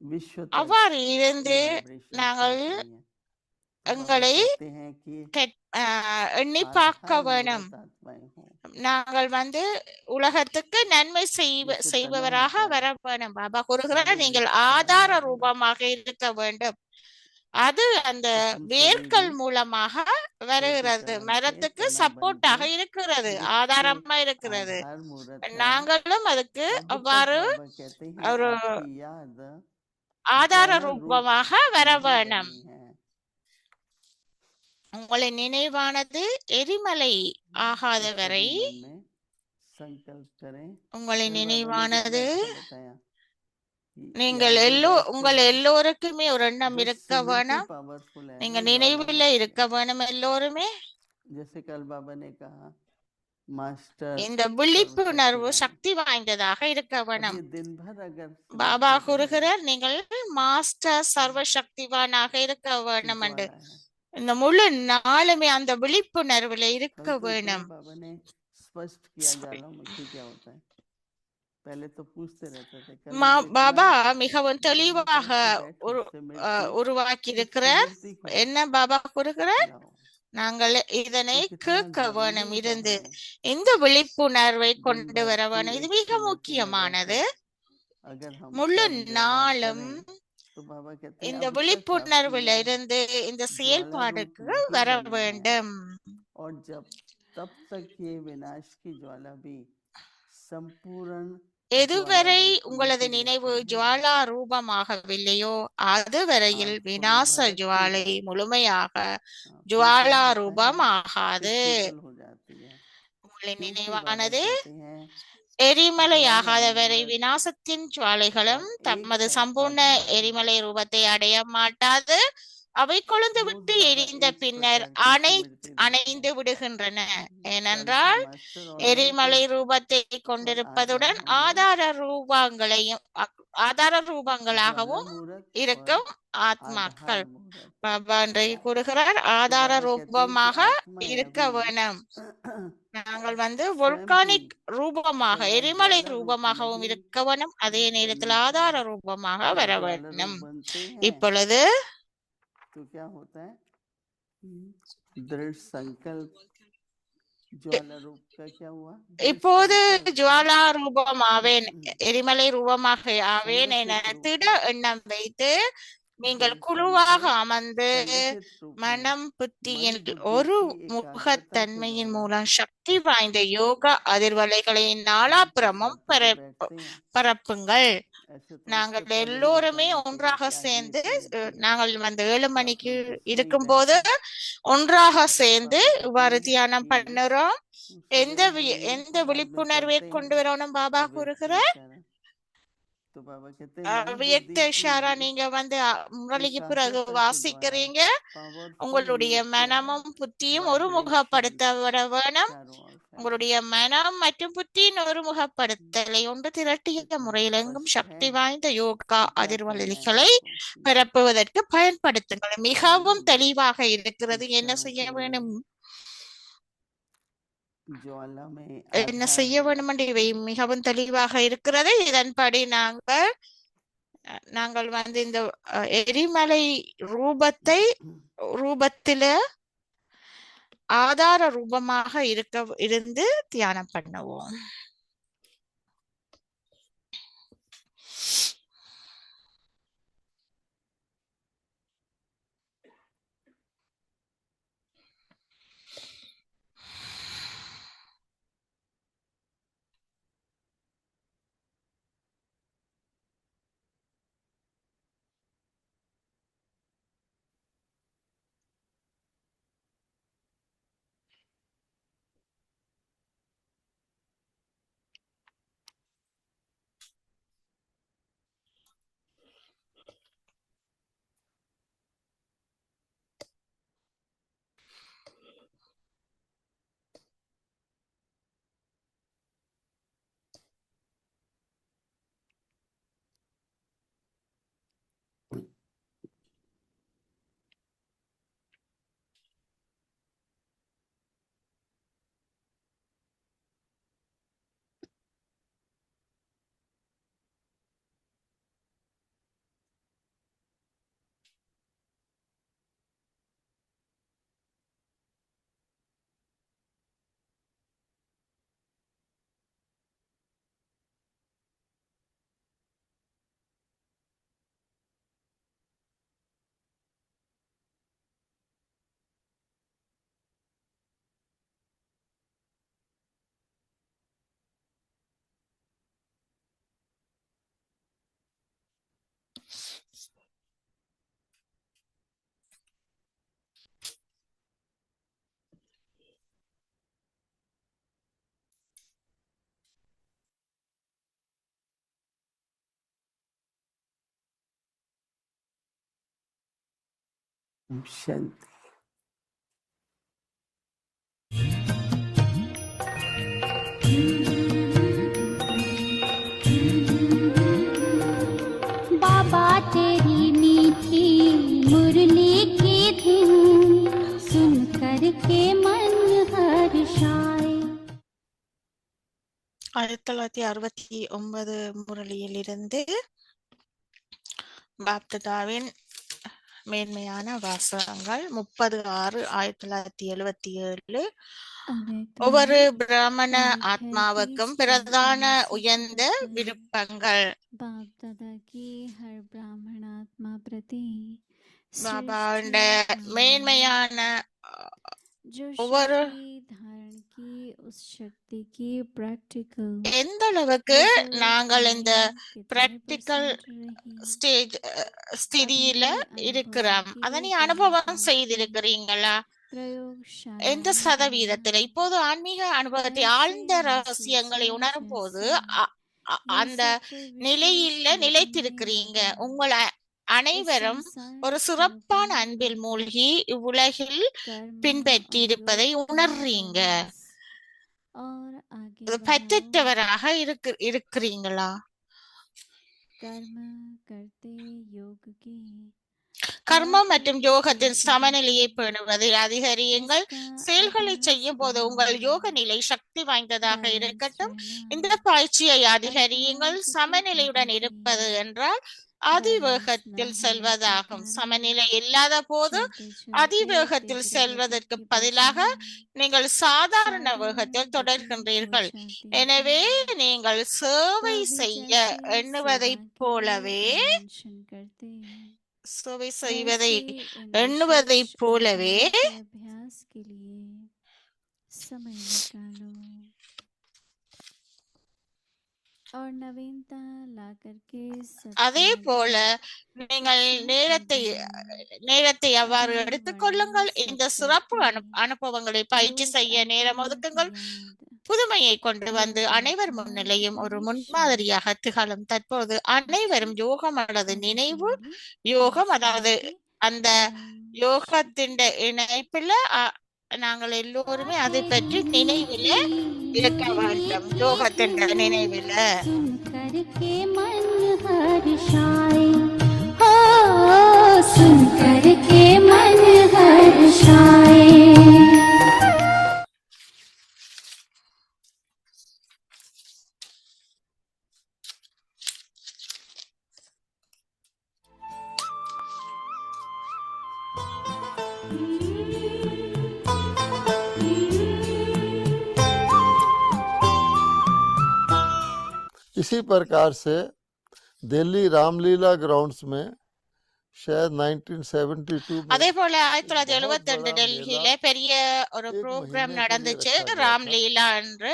विश्व तक அவ்வாறு ये இருந்து वाइब्रेशन நாங்கள் पहुंच रही है तो बाबा எங்களை कहते हैं कि எண்ணி பார்க்க आधार வேணும். मूरत आत्माएं हो நாங்கள் வந்து உலகத்துக்கு நன்மை जैसे तला செய்பவராக होता வர है வேணும். பாபா கூறுகிறார், सारे நீங்கள் वृक्ष का ஆதார आधार मूरत ரூபமாக இருக்க வேண்டும். அது அந்த तो हम सभी வேர்கள் भी மூலமாக छोटी வருகிறது. कलम से மரத்துக்கு तना बन சப்போர்ட்டாக के இருக்கிறது, वृक्ष के ஆதாரமா இருக்கிறது. आधार मूरत है நாங்களும் அதுக்கு अब तक அவ்வாறு बाबा कहते हैं ஒரு आपकी याद ஆதார ज्वाला रूप ரூபமாக வர नहीं வேணும். बनी है உங்களின் நினைவானது எரிமலை ஆகாத तो வரை सभी मन में संकल्प करें உங்களின் कल बाबा ने நினைவானது कितना अच्छा बताया कि நீங்கள் यादें वैसे உங்கள் हैं எல்லோருக்குமே ஒரு எண்ணம் वो இருக்க सिमरती வேணும். पावरफुल है நீங்க वो ज्वाला நினைவுல होती இருக்க है வேணும் எல்லோருமே. जैसे कल बाबा ने कहा मास्टर இந்த விழிப்புணர்வு सर्वशक्तिवान சக்தி வாய்ந்ததாக இருக்க अब வேணும். ये दिन भर अगर பாபா सिमरते रहे கூறுகிறார், நீங்கள் மாஸ்டர் சர்வ சக்திவானாக இருக்க तो வேணும் என்று. ज्वाला है இந்த முழு நாளுமே அந்த விழிப்புணர்வுல இருக்க कल तो इतना வேணும். बाबा ने स्पष्ट किया ज्वालामुखी क्या होता है पहले तो पूछते रहते थे कल मुझे பாபா इतना மிகவும் தெளிவாக बैठ के ஒரு उससे मिलके உருவாக்கி कि இருக்கிற सिमरती को என்ன பாபா கூறுகிறார், लाओ நாங்கள் இதனை तो कितना கேட்க जरूरी வேணும், होता இருந்து है இந்த விழிப்புணர்வை दिन கொண்டு भर வர की வேணும். இது एक மிக सिमरती में முக்கியமானது. रहकर अगर हम முழு सब व्यवहार நாளும் करें तो बाबा कहते हैं இந்த अब तक आपकी விழிப்புணர்வுல याद இருந்து இந்த ज्वाला रूप செயல்பாடுக்கு नहीं வர बनी है வேண்டும். और जब तब तक ये विनाश की ज्वाला भी संपूर्ण ज्वाला எதுவரை रूप உங்களது नहीं நினைவு रहती है ஜுவாலா ரூபமாகவில்லையோ அதுவரையில் आंख को भी விநாச भड़कती ஜுவாலை है முழுமையாக फिर क्या ஜுவாலா होता है ரூபம் फिर ஆகாது. शीतल हो जाती है உங்களின் क्योंकि बाबा நினைவானது कहते हैं எரிமலை ज्वाला ஆகாதவரை मूरत விநாசத்தின் ஜுவாலைகளும் और एक தமது है சம்பூர்ண आधार எரிமலை मूरत ரூபத்தை அடைய மாட்டாது. அவை கொழுந்து रोज விட்டு बाबा எரிந்த एक பின்னர் प्रकार की स्मृति देते அணைந்து हैं விடுகின்றன. कल ஏனென்றால் मास्टर और मैं எரிமலை थे ரூபத்தை और आज கொண்டிருப்பதுடன் हम लोग ஆதார ரூபங்களையும் ஆதார ज्वाला ரூபங்களாகவும் मूरत और இருக்கும் आधार ஆத்மாக்கள். मूरत பாபா இன்றைக்கு लाए கூறுகிறார், तो ஆதார बाबा कहते हैं कि ரூபமாக आत्माएं இருக்க अभी வேணும். நாங்கள் வந்து स्वयं भी வொல்கானிக் ரூபமாக सदा எரிமலை ज्वाला रूप ரூபமாகவும் नहीं இருக்க வேணும். அதே நேரத்தில் बनने ஆதார चाहिए ரூபமாக जब வர ज्वाला रूप வேண்டும். बनते हैं இப்பொழுது तो क्या होता है दृढ़ संकल्प ज्वाला रूप का क्या हुआ? जिस இப்போது संकल्प ஜுவாலா ரூபம் ஆவேன், எரிமலை ரூபமாக ஆவேன் என संगठित रूप திட में எண்ணம் வைத்து நீங்கள் जिस குழுவாக संकल्प அமர்ந்து संगठित रूप में மனம் मन புத்தியின் बुद्धि ஒரு की एकाग्रता के முகத்தன்மையின் द्वारा மூலம் சக்தி வாய்ந்த யோகா அதிர்வலைகளை நாலாபுறமும் साथ में बैठते हैं। பரப்புங்கள். ऐसे तो इससे நாங்கள் पहले ही எல்லோருமே बताना चाहिए ஒன்றாக कि आज ये சேர்ந்து कनेक्टेड है நாங்கள் அந்த 7 तो आप மணிக்கு लोग उसमें ही இருக்கும்போது बैठे ஒன்றாக சேர்ந்து बाबा இவ்வாறு कहते हैं தியானம் कि பண்ணுறோம். எந்த सवेरे मॉर्निंग எந்த बाद में விழிப்புணர்வை पढ़ते கொண்டு हैं வரணும் பாபா अव्यक्त கூறுகிறார். इशारा। तो बाबा कहते हैं मन வியக்த बुद्धि இஷாரா की நீங்க முரளிக்கு பிறகு एकाग्रता के द्वारा வாசிக்கிறீங்க. पावरफुल உங்களுடைய योग से மனமும் புத்தியும் वाइब्रेशन ஒருமுகப்படுத்தப்பட வேணும். चारों ओर फैले। உங்களுடைய மனம் மற்றும் புத்தியின் ஒருமுகப்படுத்தலை ஒன்று திரட்டிய इतना முறையில் எங்கும் स्पष्ट சக்தி है வாய்ந்த யோகா कि क्या करना है அதிர்வலைகளை आपको। பரப்புவதற்கு பயன்படுத்துங்கள். மிகவும் தெளிவாக இருக்கிறது. इस என்ன क्षण செய்ய से வேணும், ज्वाला में என்ன आधार செய்ய வேண்டும் என்று இவை மிகவும் தெளிவாக இருக்கிறது. இதன்படி நாங்கள் வந்து இந்த எரிமலை ரூபத்தில ஆதார ரூபமாக இருந்து தியானம் பண்ணுவோம். शांति। बाबा तेरी मीठी मुरली की धुन सुन करके मन हर्षाए। 1969 முரளியிலிருந்து பாப்தாதாவின் மேன்மையான வாசகங்கள் 30/6/1977. ஒவ்வொரு பிராமண ஆத்மாவுக்கும் பிரதான உயர்ந்த விருப்பங்கள். बाप दादा की हर ब्राह्मण आत्मा प्रति பாபாவுடைய மேன்மையான जो ஒவ்வொரு शक्ति धारण की उस शक्ति की प्रैक्टिकल எந்த அளவுக்கு நாங்கள் இந்த பிராக்டிக்கல் ஸ்திதியில இருக்கிறோம், அதனை அனுபவம் செய்திருக்கிறீங்களா? எந்த சதவீதத்துல? இப்போது ஆன்மீக அனுபவத்தை ஆழ்ந்த ரகசியங்களை உணரும் போது அந்த நிலையில நிலைத்திருக்கிறீங்க. உங்களை அனைவரும் ஒரு சிறப்பான அன்பில் மூழ்கி இவ்வுலகில் பின்பற்றி இருப்பதை உணர்றீங்க. பற்றற்றவராக இருக்கிறீங்களா? கர்மம் மற்றும் யோகத்தின் சமநிலையை பேணுவதில் அதிகரியுங்கள். செயல்களை செய்யும் போது உங்கள் யோக நிலை சக்தி வாய்ந்ததாக இருக்கட்டும். இந்த பயிற்சியை அதிகரியுங்கள். சமநிலையுடன் இருப்பது என்றால் அதிவேகத்தில் செல்வதாகும். சமநிலை இல்லாத போது அதிவேகத்தில் செல்வதற்கு பதிலாக நீங்கள் சாதாரண வேகத்தில் தொடர்கின்றீர்கள். எனவே நீங்கள் சேவை செய்ய எண்ணுவதைப் போலவே சேவை செய்வதை எண்ணுவதைப் போலவே अभ्यास के लिए समय निकालो और नवीनता ला करके அதே போல நீங்கள் நேரத்தை அவ்வாறு எடுத்துக்கொள்ளுங்கள். இந்த சிறப்பு அனுபவங்களை பயிற்சி செய்ய நேரம் ஒதுக்குங்கள். புதுமையை கொண்டு வந்து அனைவர் முன்னிலையும் ஒரு முன்மாதிரியாக திகழும். தற்போது அனைவரும் யோகம் அல்லது நினைவு யோகம், அதாவது அந்த யோகத்தின் இணைப்புல நாங்கள் எல்லோருமே அதை பற்றி நினைவில் இருக்க வேண்டும். யோகத்தின் நினைவில் इसी प्रकार से दिल्ली रामलीला ग्राउंड्स में शायद 1972 அதே போல 1972 டெல்லியில பெரிய ஒரு ப்ரோக்ராம் நடந்துச்சு, ராம்லீலா என்று.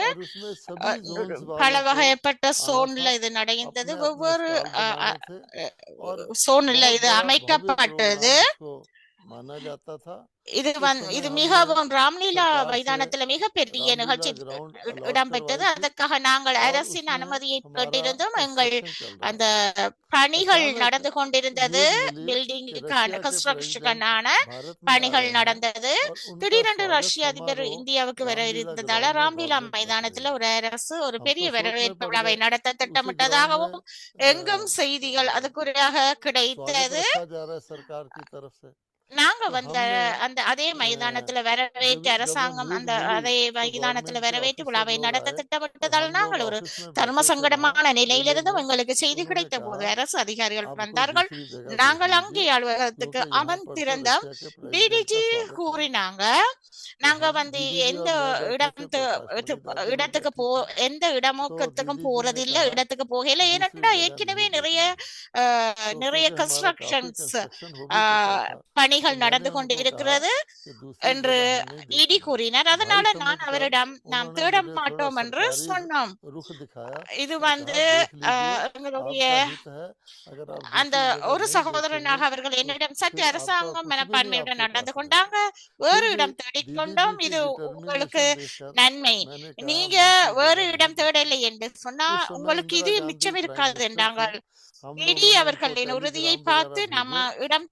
பல வகைப்பட்ட சோன்ல இது நடந்தது. ஒவ்வொரு சோன்ல இது அமைக்கப்பட்டது. இது மிகவும் ராம்லீலா மைதானத்துல மிகப்பெரிய நிகழ்ச்சி இடம்பெற்றது. அதற்காக நாங்கள் அரசின் அனுமதியை பெற்றிருந்தோம். எங்கள் அந்த பணிகள் நடந்து கொண்டிருந்தது, பில்டிங்குக்கான கன்ஸ்ட்ரக்ஷனுக்கான பணிகள் நடந்தது. திடீரென்று ரஷ்ய அதிபர் இந்தியாவுக்கு வர இருந்ததால ராம்லீலா மைதானத்துல ஒரு அரசு ஒரு பெரிய வரவேற்பு விழாவை நடத்த திட்டமிட்டதாகவும் எங்கும் செய்திகள் அதுக்குறியாக கிடைத்தது. நாங்க அதே மைதானத்துல வரவேற்று அரசாங்கம் அதே மைதானத்துல வரவேற்று விழாவை நடத்த திட்டமிட்டதால் நாங்கள் ஒரு தர்ம சங்கடமான நிலையிலிருந்தும் எங்களுக்கு செய்தி கிடைத்த போது அரசு அதிகாரிகள் வந்தார்கள். நாங்கள் அங்கே அலுவலகத்துக்கு அமர்ந்திருந்தோம். டிடிஜி கூறினாங்க, நாங்க எந்த இடமுக்கத்துக்கும் போறதில்லை, இடத்துக்கு போகல. ஏனென்றா ஏற்கனவே நிறைய கன்ஸ்ட்ரக்ஷன்ஸ் பணிகள் நடந்து கொண்டிருக்கிறது என்று இடி கூறினார். அதனால நான் அவரிடம் நாம் தேட மாட்டோம் என்று சொன்னோம். இது எங்களுடைய அந்த ஒரு சகோதரனாக அவர்கள் என்னிடம் சற்று அரசாங்கம் மனப்பான்மையுடன் நடந்து கொண்டாங்க. வேறு இடம் தேடிக்கொண்டோம், இது உங்களுக்கு நன்மை, நீங்க வேறு இடம் தேடலை என்று சொன்னா உங்களுக்கு இது மிச்சம் இருக்காது என்றாங்கள். இடி அவர்களின் உறுதியை பார்த்து நம்ம இடம்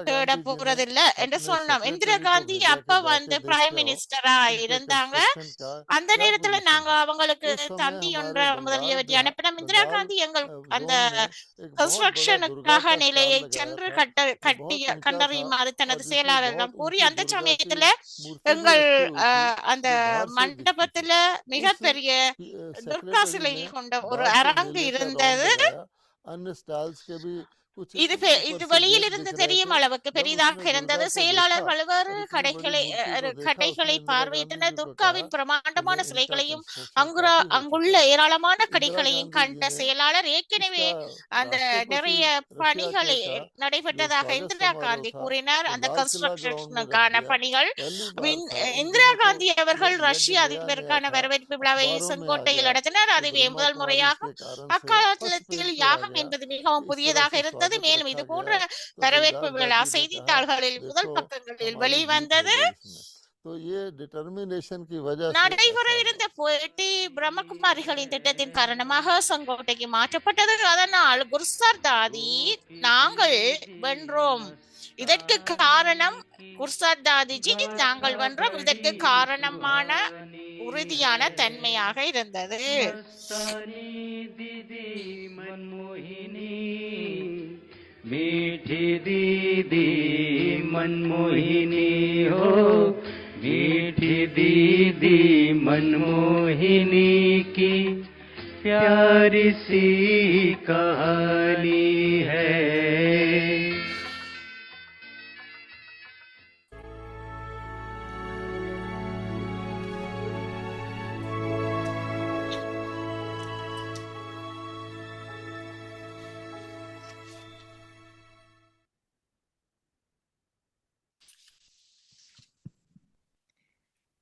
தேட போறதில்லை என்று சொன்னோம். இந்திரா காந்தி அப்ப பிரைம் மினிஸ்டரா இருந்தாங்க. அந்த நேரத்துல நாங்க அவங்களுக்கு தந்தி ஒன்ற முதலியவற்றை அனுப்பினோம். இந்திரா காந்தி எங்கள் அந்த கன்ஸ்ட்ரக்ஷனுக்காக நிலையை சென்று கண்டறியுமாறு தனது செயலாளரிடம் கூறி, அந்த சமயத்துல எங்கள் அந்த மண்டபத்துல மிகப்பெரிய துர்கா சிலை கொண்ட ஒரு அரங்கு இருந்தது. இது வெளியில் இருந்து தெரியும் அளவுக்கு பெரிதாக இருந்தது. செயலாளர் பல்வேறு கடைகளை பார்வையிட்டனர். துர்காவின் பிரமாண்டமான சிலைகளையும் அங்குள்ள ஏராளமான கடைகளையும் கண்ட செயலாளர் ஏற்கனவே அந்த நிறைய பணிகளை நடைபெற்றதாக இந்திரா காந்தி கூறினார். அந்த கன்ஸ்ட்ரக்ஷனுக்கான பணிகள் இந்திரா காந்தி அவர்கள் ரஷ்ய அதிபருக்கான வரவேற்பு விழாவை செங்கோட்டையில் நடத்தினார். அதுவே முதல் முறையாக அக்காலத்தில் யாகம் என்பது மிகவும் புதியதாக இருந்தது. மேலும் இது போன்ற வரவேற்பு விழா செய்தித்தாள்களில் முதல் பக்கங்களில் வெளிவந்தது. நடைபெற இருந்த போட்டி பிரம்மகுமாரிகளின் திட்டத்தின் காரணமாக செங்கோட்டைக்கு மாற்றப்பட்டது. அதனால் குருசார் தாதி நாங்கள் வென்றோம். இதற்கு காரணம் குருசார் தாதிஜி நாங்கள் வென்றோம். இதற்கு காரணமான உறுதியான தன்மையாக இருந்தது. मीठी दीदी मनमोहिनी हो, मीठी दीदी मनमोहिनी की प्यारी सी कहानी है।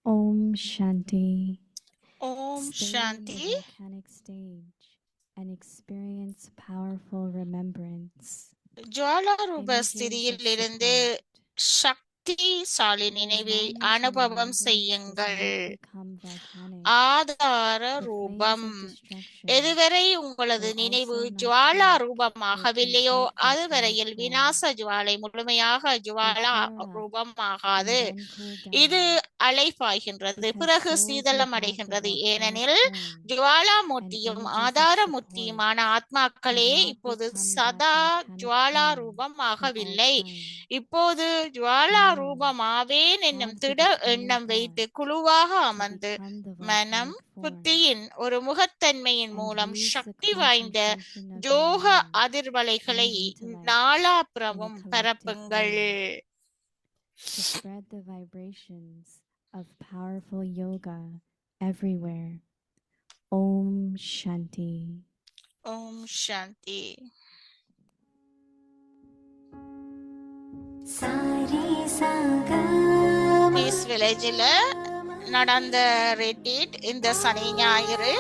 Om Shanti. Om Stay in the Shanti. volcanic stage and experience powerful remembrance. ஜுவாலாரூப Images of ஸ்திதியில் இருந்து support. சக்திசாலி For as நினைவை long as your அனுபவம் remembrance does செய்யுங்கள். not become volcanic, ஆதார the flames ரூபம். of destruction எதுவரை உங்களது will நினைவு also not Jwala quench ரூபமாகவில்லையோ complete volcanic அதுவரையில் flame. விநாச ஜுவாலை முழுமையாக They Jwala flare up ரூபமாகாது. and then cool இது down அலைபாய்கின்றது, because பிறகு souls who சீதளம் have the அடைகின்றது. volcanic ஏனெனில் flame Jwala and மூர்த்தியும் images of ஆதார support மூர்த்தியுமான have ஆத்மாக்களே not இப்போது become that சதா volcanic Jwala flame for all ரூபமாகவில்லை. time. இப்போது ஜுவாலா Now, ரூபமாவேன் என்னும் add to திட the training எண்ணம் breath வைத்து குழுவாக to அமர்ந்து become the மனம் volcanic form புத்தியின் ஒரு முகத்தன்மையின் and மூலம் use the சக்தி வாய்ந்த concentration of your யோக mind அதிர்வலைகளை and intellect in நாலாபுறமும் a collective பரப்புங்கள். way to spread the vibrations of powerful yoga everywhere. Om Shanti. Om Shanti. Piece வில்லேஜில் நடந்த ரெட்டீட் இந்த சனி ஞாயிறு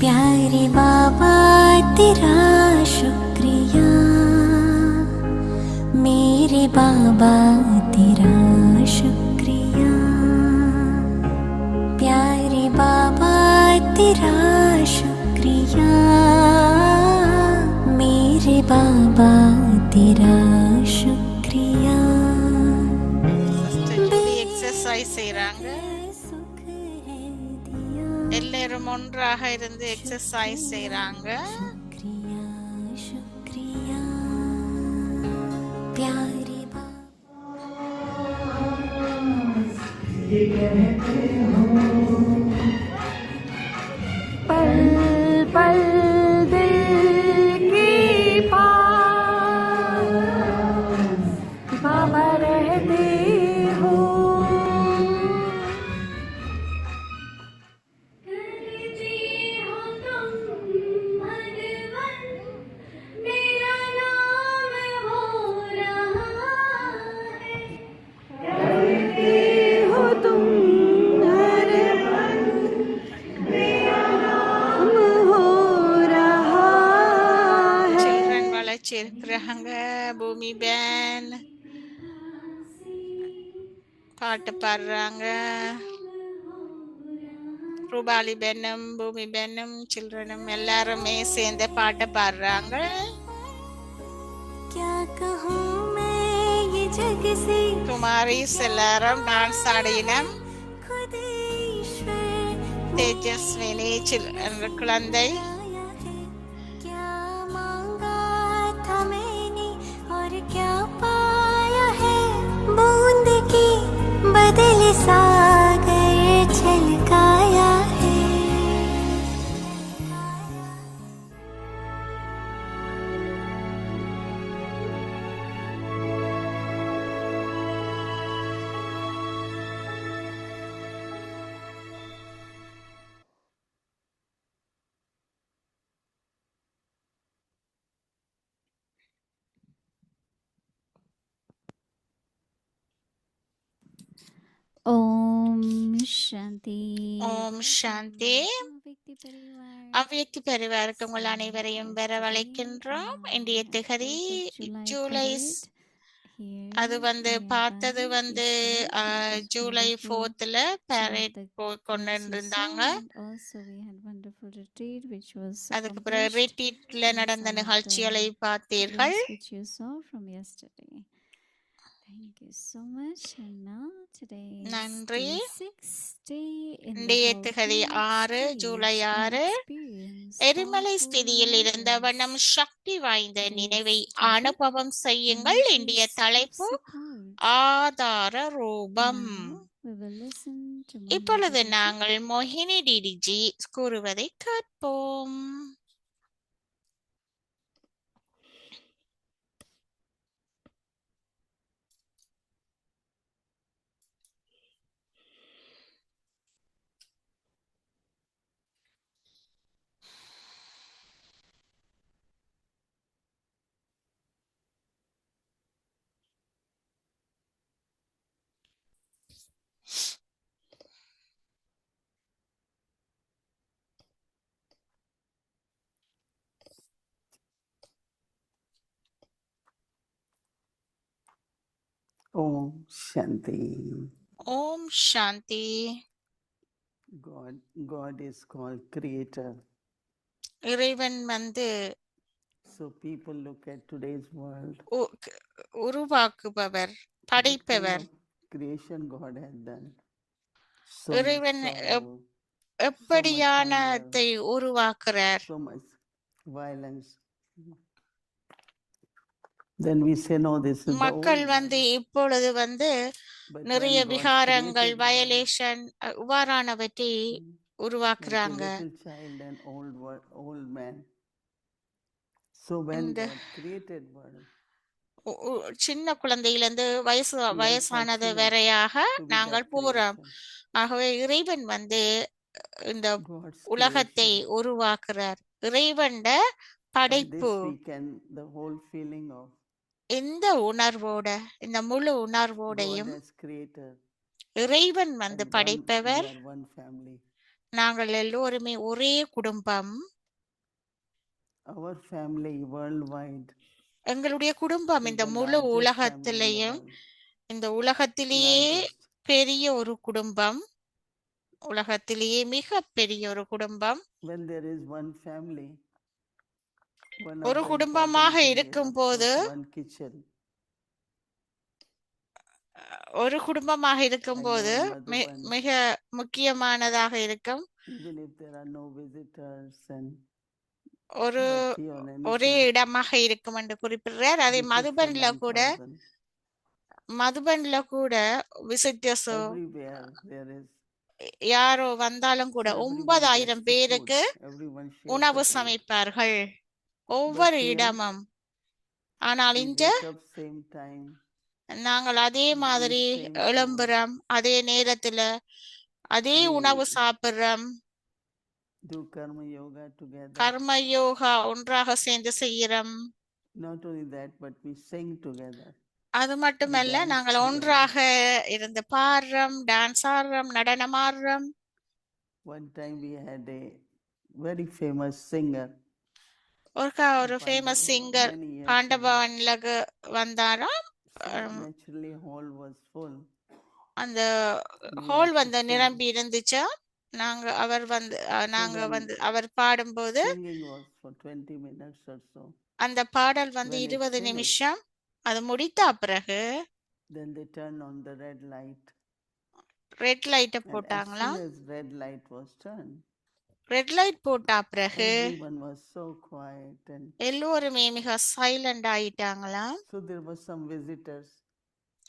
प्यारे बाबा तेरा शुक्रिया, मेरे बाबा तेरा शुक्रिया, प्यारे बाबा तेरा शुक्रिया, मेरे बाबा तेरा शुक्रिया। எக்ஸசைஸ் செய்யறாங்க. सुख है दिया, எல்லாரும் ஒன்றாக இருந்து எக்ஸசைஸ் செய்யறாங்க. शुक्रिया शुक्रिया, प्यारे बाबा। पल पल दिल की पास बाबा रहते हो। சில்ட்ரன் வளர்ச்சிருக்கிறாங்க. பூமி பேன் பாட்டு பாடுறாங்க. ரூபாலி பெண்ணும் பூமி பெண்ணும் சில்ட்ரனும் எல்லாருமே சேர்ந்து பாட்டு பாடுறாங்க. क्या कहूँ मैं ये जग से, குமாரிஸ் எல்லாரும் டான்ஸ் ஆடினம். खुद ईश्वर தேஜஸ்வினி குழந்தை आया है। क्या मांगा था मैंने और क्या पाया है, बूंद की बदले सागर छलकाया है। ओम शांति। ஓம் சாந்தி. व्यक्ति परिवार அவ்வியக்தி பெறுவாருக்கு உங்கள் அனைவரையும் வரவழைக்கின்றோம். இன்றைய திகதி ஜூலை அது பார்த்தது ஜூலை 4th பேரேட் கொண்டிருந்தாங்க. அதுக்கு பிறகு ரிட்ரீட்ல நடந்த நிகழ்ச்சிகளை பார்த்தீர்கள். Thank you so much, Anna. Today is நன்றி. the 6th day in the இன்றைய திகதி volcanic 6 July stage and 6 experience எரிமலை powerful ஸ்திதியில் இருந்த வண்ணம் remembrance. சக்தி வாய்ந்த நினைவை Today's topic, அனுபவம் செய்யுங்கள். இன்றைய images of தலைப்பு support. ஆதார ரூபம். Now we will listen to இப்பொழுது Mohini Didi. நாங்கள் மோகினி டிடிஜி கூறுவதை கேட்போம். Om Shanti. Om Shanti. God is called creator. இறைவன் வந்து So people look at today's world. உருவாக்குபவர், What kind படைப்பவர். of creation God has done? So much இறைவன் sorrow, எப்படியானதை உருவாக்குறார். so much violence. Then we say, no, this is the old மக்கள் வந்து world. இப்பொழுது வந்து But நிறைய when God விகாரங்கள், created world, violation இவ்வாறானவற்றை like a உருவாக்குறாங்க. little child and old man. So when இந்த God created world, சின்ன குழந்தையிலிருந்து we are வயசானது fortunate வரையாக to be நாங்கள் that போறோம். creation. ஆகவே இறைவன் வந்து இந்த God's உலகத்தை creation. உருவாக்குறார். இறைவன்ட By படைப்பு. this we can, the whole feeling of இந்த உணர்வோட, இந்த முழு God உணர்வோடையும் as creator இறைவன் வந்து and we படைப்பவர். are one family. நாங்கள் எல்லோருமே ஒரே குடும்பம். Our family worldwide, எங்களுடைய குடும்பம் is இந்த the முழு largest family in the உலகத்திலேயும், world. இந்த உலகத்திலேயே Largest. பெரிய ஒரு குடும்பம், உலகத்திலேயே மிக பெரிய ஒரு குடும்பம். When there is one family, one of ஒரு the குடும்பமாக important thing is, of இருக்கும்போது, course, one kitchen. ஒரு குடும்பமாக I இருக்கும்போது know in Madhuban, மிக முக்கியமானதாக இருக்கும். even if there are no visitors and ஒரு birthday or ஒரே anything, இடமாக இருக்கும் என்று குறிப்பிடுறார். அதே we cook for மதுபன்ல கூட 9,000. விசிட்டர்ஸோ Everywhere there is. யாரோ வந்தாலும் கூட So everyone 9,000 gets the பேருக்கு food. Everyone shares உணவு the food. சமைப்பார்கள் But ஒவ்வொரு here இடமும். ஆனால் we இங்க wake up same time, நாங்கள் அதே we மாதிரி eat same food, எழும்புறோம், அதே நேரத்துல அதே we உணவு சாப்பிடுறோம். do karma yoga together. கர்ம யோகா ஒன்றாக சேர்ந்து செய்கிறோம். Not only that, but we sing together. அது மட்டுமல்ல, dance நாங்கள் together. ஒன்றாக இருந்து பாடுறோம், டான்ஸ் ஆடுறோம், நடனம் ஆடுறோம். One time we had a very famous singer. ஒரு famous singer Many years ago. பாண்டபவன்ல வந்தாராம். So naturally hall was full. அந்த We ஹால் had to வந்து sing. நிரம்பி இருந்துச்சா. நாங்க வந்து அவர் பாடும்போது Singing was for 20 minutes or so. அந்த பாடல் வந்து When it 20 finished, நிமிஷம். அது முடித்த பிறகு then they turned on the red light. Red லைட்ட And as போட்டாங்களாம். soon as red light was turned, red light போட்ட பிறகு everyone was so quiet, and எல்லோருமே மிக சைலண்ட் ஆயிட்டாங்களாம். so there were some visitors.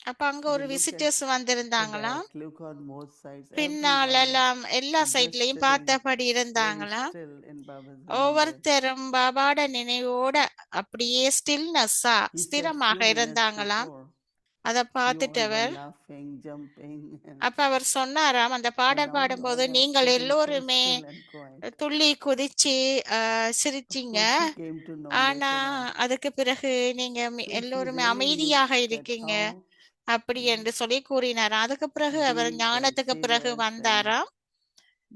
அப்ப அங்க ஒரு They look at visitors the வந்திருந்தாங்களாம். back, look on both sides. பின்னால் Everyone எல்லாம் எல்லா just சைட்லயும் sitting பார்த்தபடி very இருந்தாங்களாம். still in Baba's remembrance. ஒவ்வொருத்தரும் பாபாட நினைவோட அப்படியே ஸ்டில்னஸா He said ஸ்திரமாக few minutes இருந்தாங்களாம். before, அத you பார்த்துட்டு all were our laughing, jumping, and அப்ப அவர் சொன்னாராம், அந்த but பாடல் now you பாடும்போது all are நீங்கள் sitting so எல்லோருமே still and quiet. துள்ளி குதிச்சு Of சிரிச்சீங்க. course, he came to know ஆனா later on. அதுக்கு பிறகு நீங்க So if he எல்லோருமே really knew அமைதியாக that இருக்கீங்க how அப்படி என்று சொல்லி கூறினார். அதுக்கு பிறகு அவர் being ஞானத்துக்கு பிறகு serious and வந்தாராம்.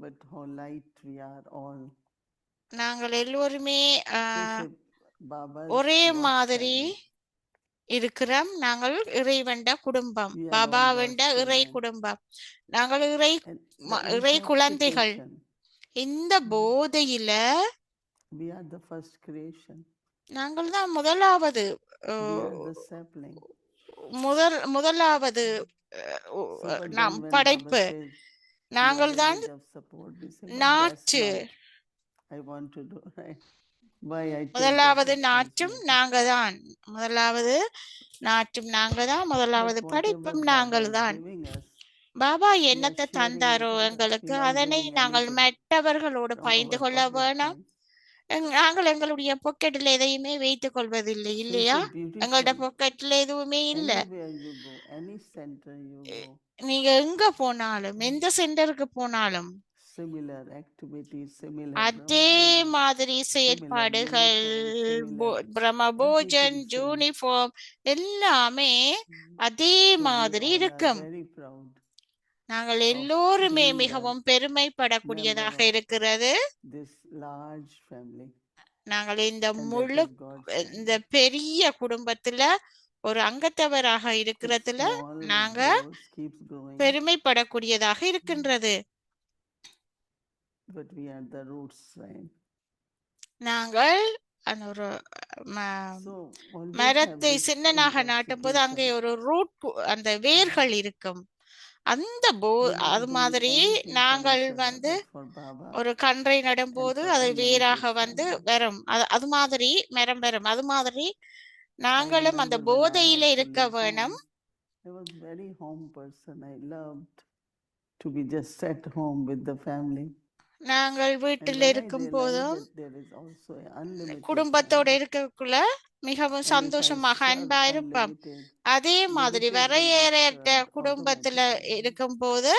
but how light we are all. நாங்கள் எல்லோருமே So it's a Baba's ஒரே God's மாதிரி family. இருக்கிறோம். நாங்கள் இறைவண்ட குடும்பம், We are all பாபாவண்ட God's இறை children. குடும்பம். நாங்கள் இறை And the இறை குழந்தைகள். intoxication, இந்த போதையில we are the first creation. நாங்கள் தான் முதலாவது We are the sapling. முதலாவது So, but நாம் then when Baba படைப்பு says your நாங்கள்தான் image of support, we say, but that's நாற்று not I want to do, right? Why I take that முதலாவது நாற்றும் responsibility? நாங்கதான் முதலாவது நாற்றும் நாங்கதான் But முதலாவது whatever படைப்பும் Baba is நாங்கள்தான். giving us, Baba we are என்னத்தை sharing தந்தாரோ with others. எங்களுக்கு We're not அதனை giving நாங்கள் anything மற்றவர்களோடு from பகிர்ந்து our கொள்ள pocket, வேணும். right? நாங்கள் எங்களுடைய பாக்கெட்டில் எதையுமே வைத்துக் கொள்வதில்லை So it's இல்லையா? a எங்களோட beautiful, பாக்கெட்ல எதுவுமே இல்ல. anywhere you go, any center you go, நீங்க எங்க போனாலும் எந்த சென்டருக்கு போனாலும் similar activities, similar அதே Brahma Bhojan, மாதிரி similar செயற்பாடுகள் uniform, similar பிரம்மபோஜன் everything same. Uniform எல்லாமே அதே So we மாதிரி all are இருக்கும். very proud நாங்கள் of எல்லோருமே being a மிகவும் பெருமைப்படக்கூடியதாக member of இருக்கிறது. this large family, நாங்கள் இந்த and that முழு is God's இந்த family. பெரிய குடும்பத்துல ஒரு அங்கத்தவராக It's இருக்கிறதுல small, it நாங்க grows, keeps growing, பெருமைப்படக்கூடியதாக இருக்கின்றது. but we are the roots, right? நாங்கள் அந்த ஒரு So always have மரத்தை this சின்னனாக நாட்டும் போது அங்கே intoxication. ஒரு ரூட் அந்த வேர்கள் இருக்கும். அந்த We not அது do மாதிரி anything for நாங்கள் each other, வந்து but for Baba ஒரு கன்றை and நடும்போது for அது வேராக unlimited வந்து family. வரும். அது மாதிரி மரம் வரும். அது மாதிரி I நாங்களும் அந்த remember when I போதையில had to இருக்க leave வேணும். home, I was very home person. I loved to be just at home with the family. நாங்கள் And வீட்டில் when I இருக்கும் realized போதும் that there is also an unlimited குடும்பத்தோட family, இருக்கக்குள்ள மிகவும் and if I சந்தோஷமாக serve அன்பா இருப்போம். unlimited, அதே மாதிரி limited will be வரையறையற்ற served குடும்பத்துல automatically. இருக்கும் போது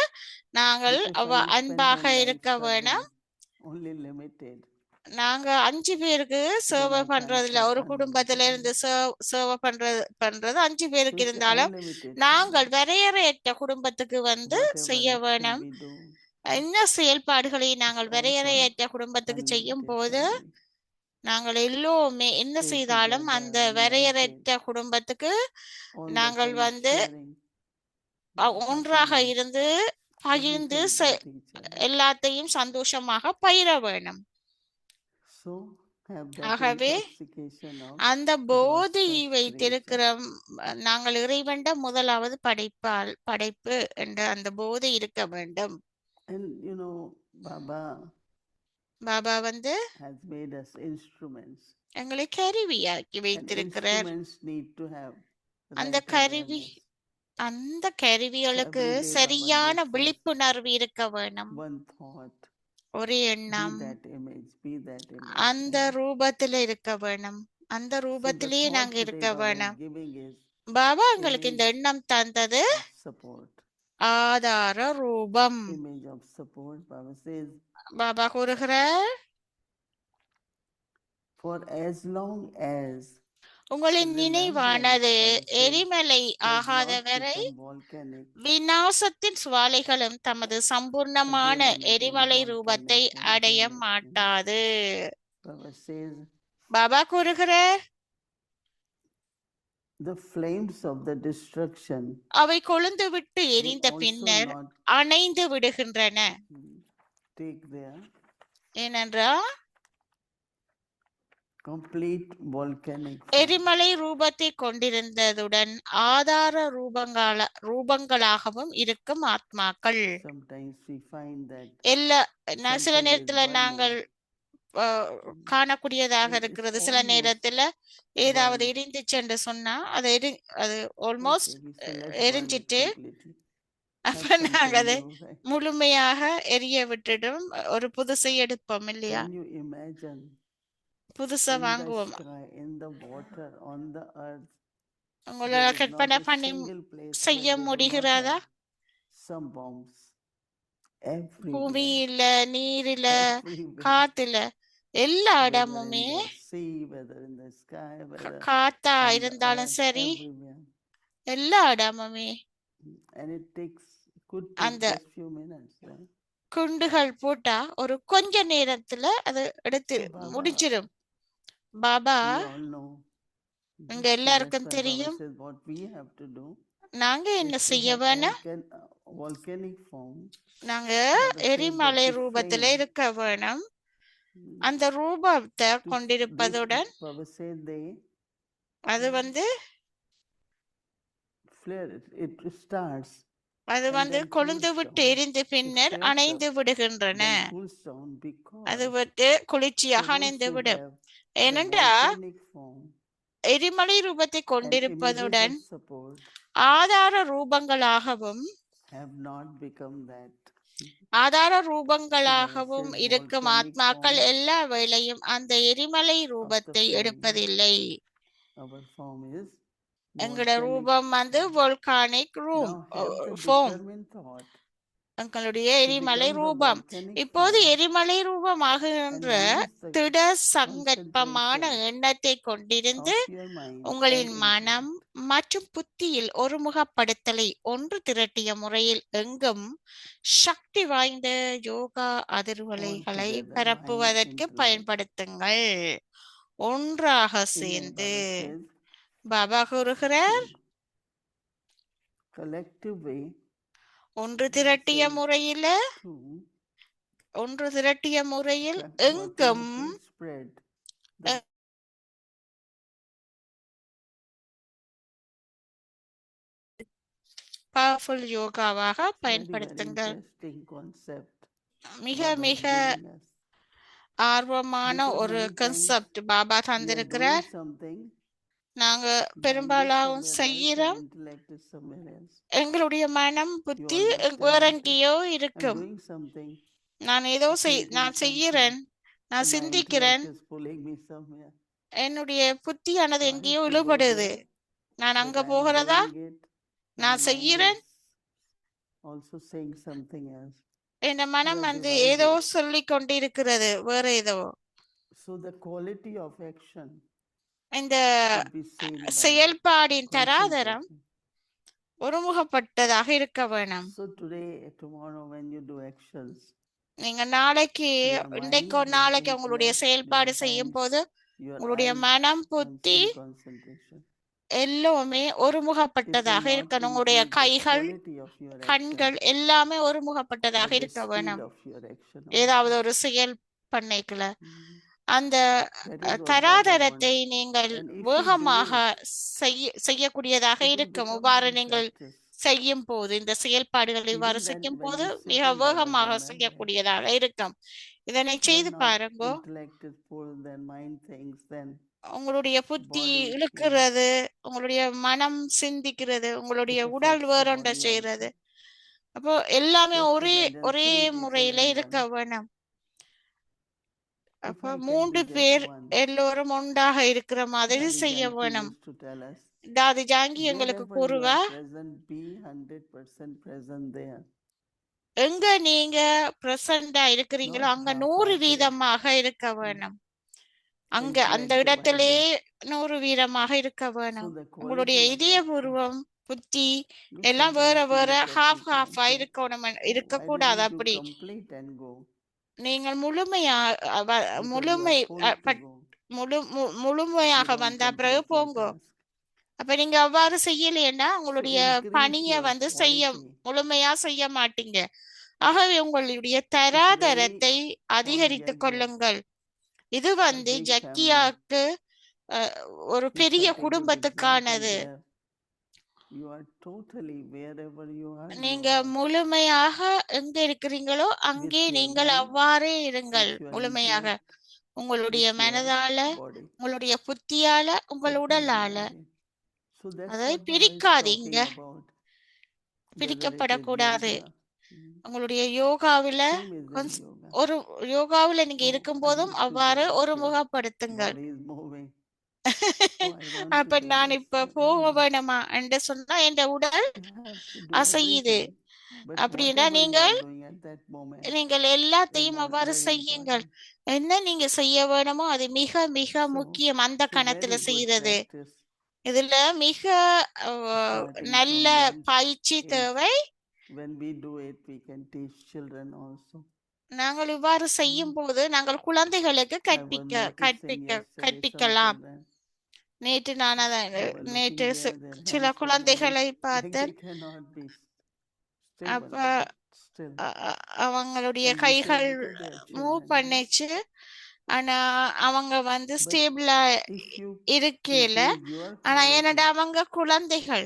நாங்கள் But if I spend அன்பாக my life இருக்க வேணும். serving only limited, நாங்க 5 பேருக்கு then சேவை I can't பண்றதுல serve ஒரு குடும்பத்துல இருந்து unlimitedly. சேவை பண்றது 5 So பேருக்கு it's an இருந்தாலும் unlimited நாங்கள் family. வரையறையற்ற குடும்பத்துக்கு வந்து Whatever செய்ய action வேணும். we do, என்ன செயல்பாடுகளை it's நாங்கள் all for வரையறையற்ற குடும்பத்துக்கு செய்யும் unlimited போது family. நாங்கள் எல்லோருமே என்ன Stay செய்தாலும் together, அந்த united, வரையறையற்ற குடும்பத்துக்கு all the நாங்கள் time வந்து sharing ஒன்றாக happiness, இருந்து பகிர்ந்து everything with each other. எல்லாத்தையும் சந்தோஷமாக பயிர வேணும். So have that ஆகவே intoxication of அந்த God's போதையை first வைத்திருக்கிற creature. நாங்கள் இறைவண்ட முதலாவது படைப்பு என்ற அந்த போதை இருக்க வேண்டும். And you know, Baba Baba வந்து has made us instruments. எங்களை கருவியாக்கி And வைத்திருக்கிறார். instruments need to have அந்த right கருவி awareness. அந்த கருவிகளுக்கு Every day Baba சரியான gives us விழிப்புணர்வு இருக்க வேணும். one thought, ஒரு be எண்ணம் that image, be that image. அந்த right? ரூபத்துல இருக்க வேணும். அந்த So the ரூபத்திலேயே thought நாங்க today இருக்க Baba is வேணும். giving is பாபா எங்களுக்கு இந்த image எண்ணம் தந்தது of support. ஆதார ரூபம். Image of support. Baba says, Baba கூறுகிறார், for as long as உங்களின் நினைவானது remembrance, Baba says, எரிமலை does ஆகாத not வரை become volcanic, விநாசத்தின் சுவாலைகளும் தமது சம்பூர்ணமான again and again எரிமலை ரூபத்தை volcanic, அடைய volcanic. மாட்டாது. Baba says, பாபா கூறுகிறார், the flames of the destruction அவை கொழுந்து விட்டு will எரிந்த also பின்னர் not அணைந்து விடுகின்றன. take their ஏனென்றால் complete volcanic form. எரிமலை ரூபத்தை கொண்டிருந்ததுடன் ஆதார ரூபங்களாகவும் இருக்கும் ஆத்மாக்கள். Sometimes we find that சில something is நேரத்துல நாங்கள் burning. காணக்கூடியதாக And it's இருக்கிறது. சில almost நேரத்துல ஏதாவது burned. இடிந்துச்சு என்று சொன்னா அது அது Okay, almost we say let's burn it எரிஞ்சிட்டு completely. அப்ப Have நாங்க something அதை new, right? முழுமையாக எரிய விட்டுடும் ஒரு புதுசை எடுப்போம் இல்லையா? Can you imagine புதுசா in the வாங்குவோம். sky, in the water, on the earth, உங்களால there is not கற்பனை a பண்ணி single place where செய்ய they do not முடிகிறதா? have some bombs. Everywhere, பூமியில, நீரில, everywhere. காத்துல எல்லா Whether in இடமுமே the sea, whether in the sky, whether Katha on the இருந்தாலும் earth, சரி everywhere. எல்லா இடமுமே And it could take அந்த just few minutes, right? குண்டுகள் போட்டா ஒரு கொஞ்ச நேரத்துல அது எடுத்து So Baba, முடிச்சிடும். Baba we all know. உங்க So எல்லாருக்கும் that's why Baba தெரியும் says what we have to do நாங்க என்ன is to செய்ய have வேணும். volcanic form. நாங்க Baba says that எரிமலை the ரூபத்துல flame, இருக்க வேணும். அந்த ரூபத்தை this, கொண்டிருப்பதுடன் Baba said அது flare, it starts, அது and வந்து then கொழுந்து cools விட்டு down. எரிந்து It பின்னர் flares அணைந்து up, விடுகின்றன. then cools down அது because வந்து குளிர்ச்சியாக supposed அணைந்து to விடும். have the ஏனென்றா volcanic form எரிமலை ரூபத்தை and images கொண்டிருப்பதுடன் of support ஆதார ரூபங்களாகவும் have not become that. ஆதார So when it ரூபங்களாகவும் says இருக்கும் volcanic ஆத்மாக்கள் form எல்லா வேளையும் அந்த எரிமலை of the ரூபத்தை flame, எடுப்பதில்லை. our form is எங்களோட volcanic ரூபம் வந்து form. volcanic room Now have the form. determined thought எங்களுடைய to எரிமலை become the ரூபம் volcanic இப்போது form எரிமலை and ரூபமாகுகின்ற use the திட சங்கற்பமான concentration எண்ணத்தை கொண்டிருந்து of your mind உங்களின் and மனம் intellect மற்றும் புத்தியில் ஒருமுகப்படுத்தலை ஒன்று திரட்டிய முறையில் எங்கும் சக்தி வாய்ந்த யோகா all அதிர்வலைகளை together, mind, பரப்புவதற்கு intellect. பயன்படுத்துங்கள். ஒன்றாக In சேர்ந்து Baba says, பாபா கூறுகிறார், collective way ஒன்று திரட்டிய says முறையில to ஒன்று திரட்டிய முறையில் whatever எங்கும் can spread the பவர்ஃபுல் யோகாவாக very, very பயன்படுத்துங்கள். interesting concept மிக Baba is மிக giving us. ஆர்வமான Because ஒரு many times concept Baba we are doing தந்திருக்கிறார். something, நாங்க mind is பெரும்பாலும் somewhere else செய்யறோம், and intellect is somewhere else. எங்களுடைய மனம் You புத்தி understand வேற that எங்கேயோ I'm இருக்கும். doing something, நான் ஏதோ thinking நான் something, செய்யறேன், and நான் my சிந்திக்கிறேன், intellect is pulling me somewhere. என்னுடைய புத்தியானது So I எங்கேயோ have to go இழுபடுது. there, நான் but அங்க I am போகிறதா, doing it. My நான் mind செய்யறேன், is also saying something else. N We மனம் are வந்து ஏதோ divided. சொல்லி கொண்டிருக்கிறது வேற ஏதோ. So the quality of action இந்த should be seen by செயல்பாடின் தராதரம் concentration. ஒருமுகப்பட்டதாக இருக்க வேணும். So today, tomorrow, when you do actions, நீங்க நாளைக்கு your mind, இன்றைக்கோ your நாளைக்கு உங்களுடைய intellect, செயல்பாடு your செய்யும் hands, போது your உங்களுடைய eyes மனம் comes புத்தி in concentration. எல்லாமே It will ஒருமுகப்பட்டதாக not இருக்கணும். உங்களுடைய increase the கைகள் quality of your action, கண்கள் எல்லாமே ஒருமுகப்பட்டதாக but the இருக்க speed வேணும். of your action ஏதாவது also. ஒரு செயல் பண்ணைக்குள்ள அந்த That is what Baba தராதரத்தை wants. நீங்கள் And if we do வேகமாக it, செய்யக்கூடியதாக it will இருக்கும். become இவ்வாறு one நீங்கள் practice. செய்யும் போது, இந்த செயல்பாடுகள் Even இவ்வாறு then, செய்யும் when போது you sit மிக in Baba's வேகமாக remembrance, செய்யக்கூடியதாக இருக்கும். இதனை one செய்து of பாருங்கோ. intellect is pulled, then mind thinks, then உங்களுடைய புத்தி body, yeah, இழுக்கிறது, உங்களுடைய மனம் சிந்திக்கிறது, உங்களுடைய it உடல் affects the வேறொண்ட body செய்யறது. also. அப்போ எல்லாமே Just ஒரே imagine ஒரே 3 people முறையில in இருக்க one. வேணும். If அப்போ I can 3 be just பேர் one, எல்லோரும் ஒன்றாக இருக்கிற மாதிரி Daddy செய்ய Janki வேணும். used to tell us, தாதி ஜாங்கி எங்களுக்கு wherever you கூறுவா, are present, be 100% present there. எங்க நீங்க பிரசண்டா இருக்கிறீங்களோ Not அங்க half-hearted. 100% இருக்க வேணும். அங்க அந்த Intellect இடத்திலே divided. 100% இருக்க So வேணும். the quality உங்களுடைய of action, இதயபூர்வம் புத்தி we எல்லாம் sometimes வேற வேற look at half people and ஹாஃபா say, இருக்கணும், oh, why இருக்கக்கூடாது. didn't you அப்படி complete and go? நீங்கள் Because முழுமை you are told to go. முழுமையாக You don't வந்த பிறகு complete your போங்கோ. task. அப்ப நீங்க அவ்வாறு செய்யலைன்னா So உங்களுடைய increase பணிய your வந்து quality. முழுமையா செய்ய மாட்டீங்க. ஆகவே உங்களுடைய It's very தராதரத்தை for அதிகரித்துக் Jagya, கொள்ளுங்கள். இது a வந்து big family. ஜக்கியாக்கு ஒரு If பெரிய I take good example குடும்பத்துக்கானது. there, you are totally wherever you are, நீங்க you are முழுமையாக எங்க இருக்கிறீங்களோ அங்கே with your நீங்கள் mind, அவ்வாறே இருங்கள். with your முழுமையாக intellect, உங்களுடைய with your மனதால, body. உங்களுடைய புத்தியால, உங்கள் But not உடலால. divided. So that's அதை what Baba is பிரிக்காதீங்க, talking about. Whether it is பிரிக்கப்படக்கூடாது. yoga. உங்களுடைய யோகாவில Same is in yoga. ஒரு யோகாவில நீங்க Oh, இருக்கும் I போதும் need to அவ்வாறு go. ஒரு Your முகப்படுத்துங்கள். body is moving. So I want அப்ப to நான் dance. இப்ப போக வேணுமா என்று சொன்னா என் உடல் You have to do அசையுது. everything. But அப்படின்னா whatever you நீங்கள் are doing at that moment நீங்கள் is எல்லாத்தையும் அவ்வாறு very செய்யுங்கள். important. என்ன நீங்க செய்ய வேணுமோ அது மிக மிக So, முக்கியம். அந்த so கணத்துல very good செய்யறது. practice. இதுல மிக Starting நல்ல from young பயிற்சி age. தேவை. When we do it, we can teach children also. நாங்கள் இவ்வாறு செய்யும் போது நாங்கள் குழந்தைகளுக்கு I was noticing yesterday some கற்பிக்கலாம். children. நேற்று நான் They were looking நேற்று there, their சில hands were குழந்தைகளை moving like பார்த்தேன். they cannot be stable, அப்ப but still. அவங்களுடைய And we say, கைகள் because they are move children, right? பண்ணிச்சு. ஆனா அவங்க வந்து But ஸ்டேபிளா if you இருக்கையில, increase your ஆனா quality, என்னடா அவங்க குழந்தைகள்.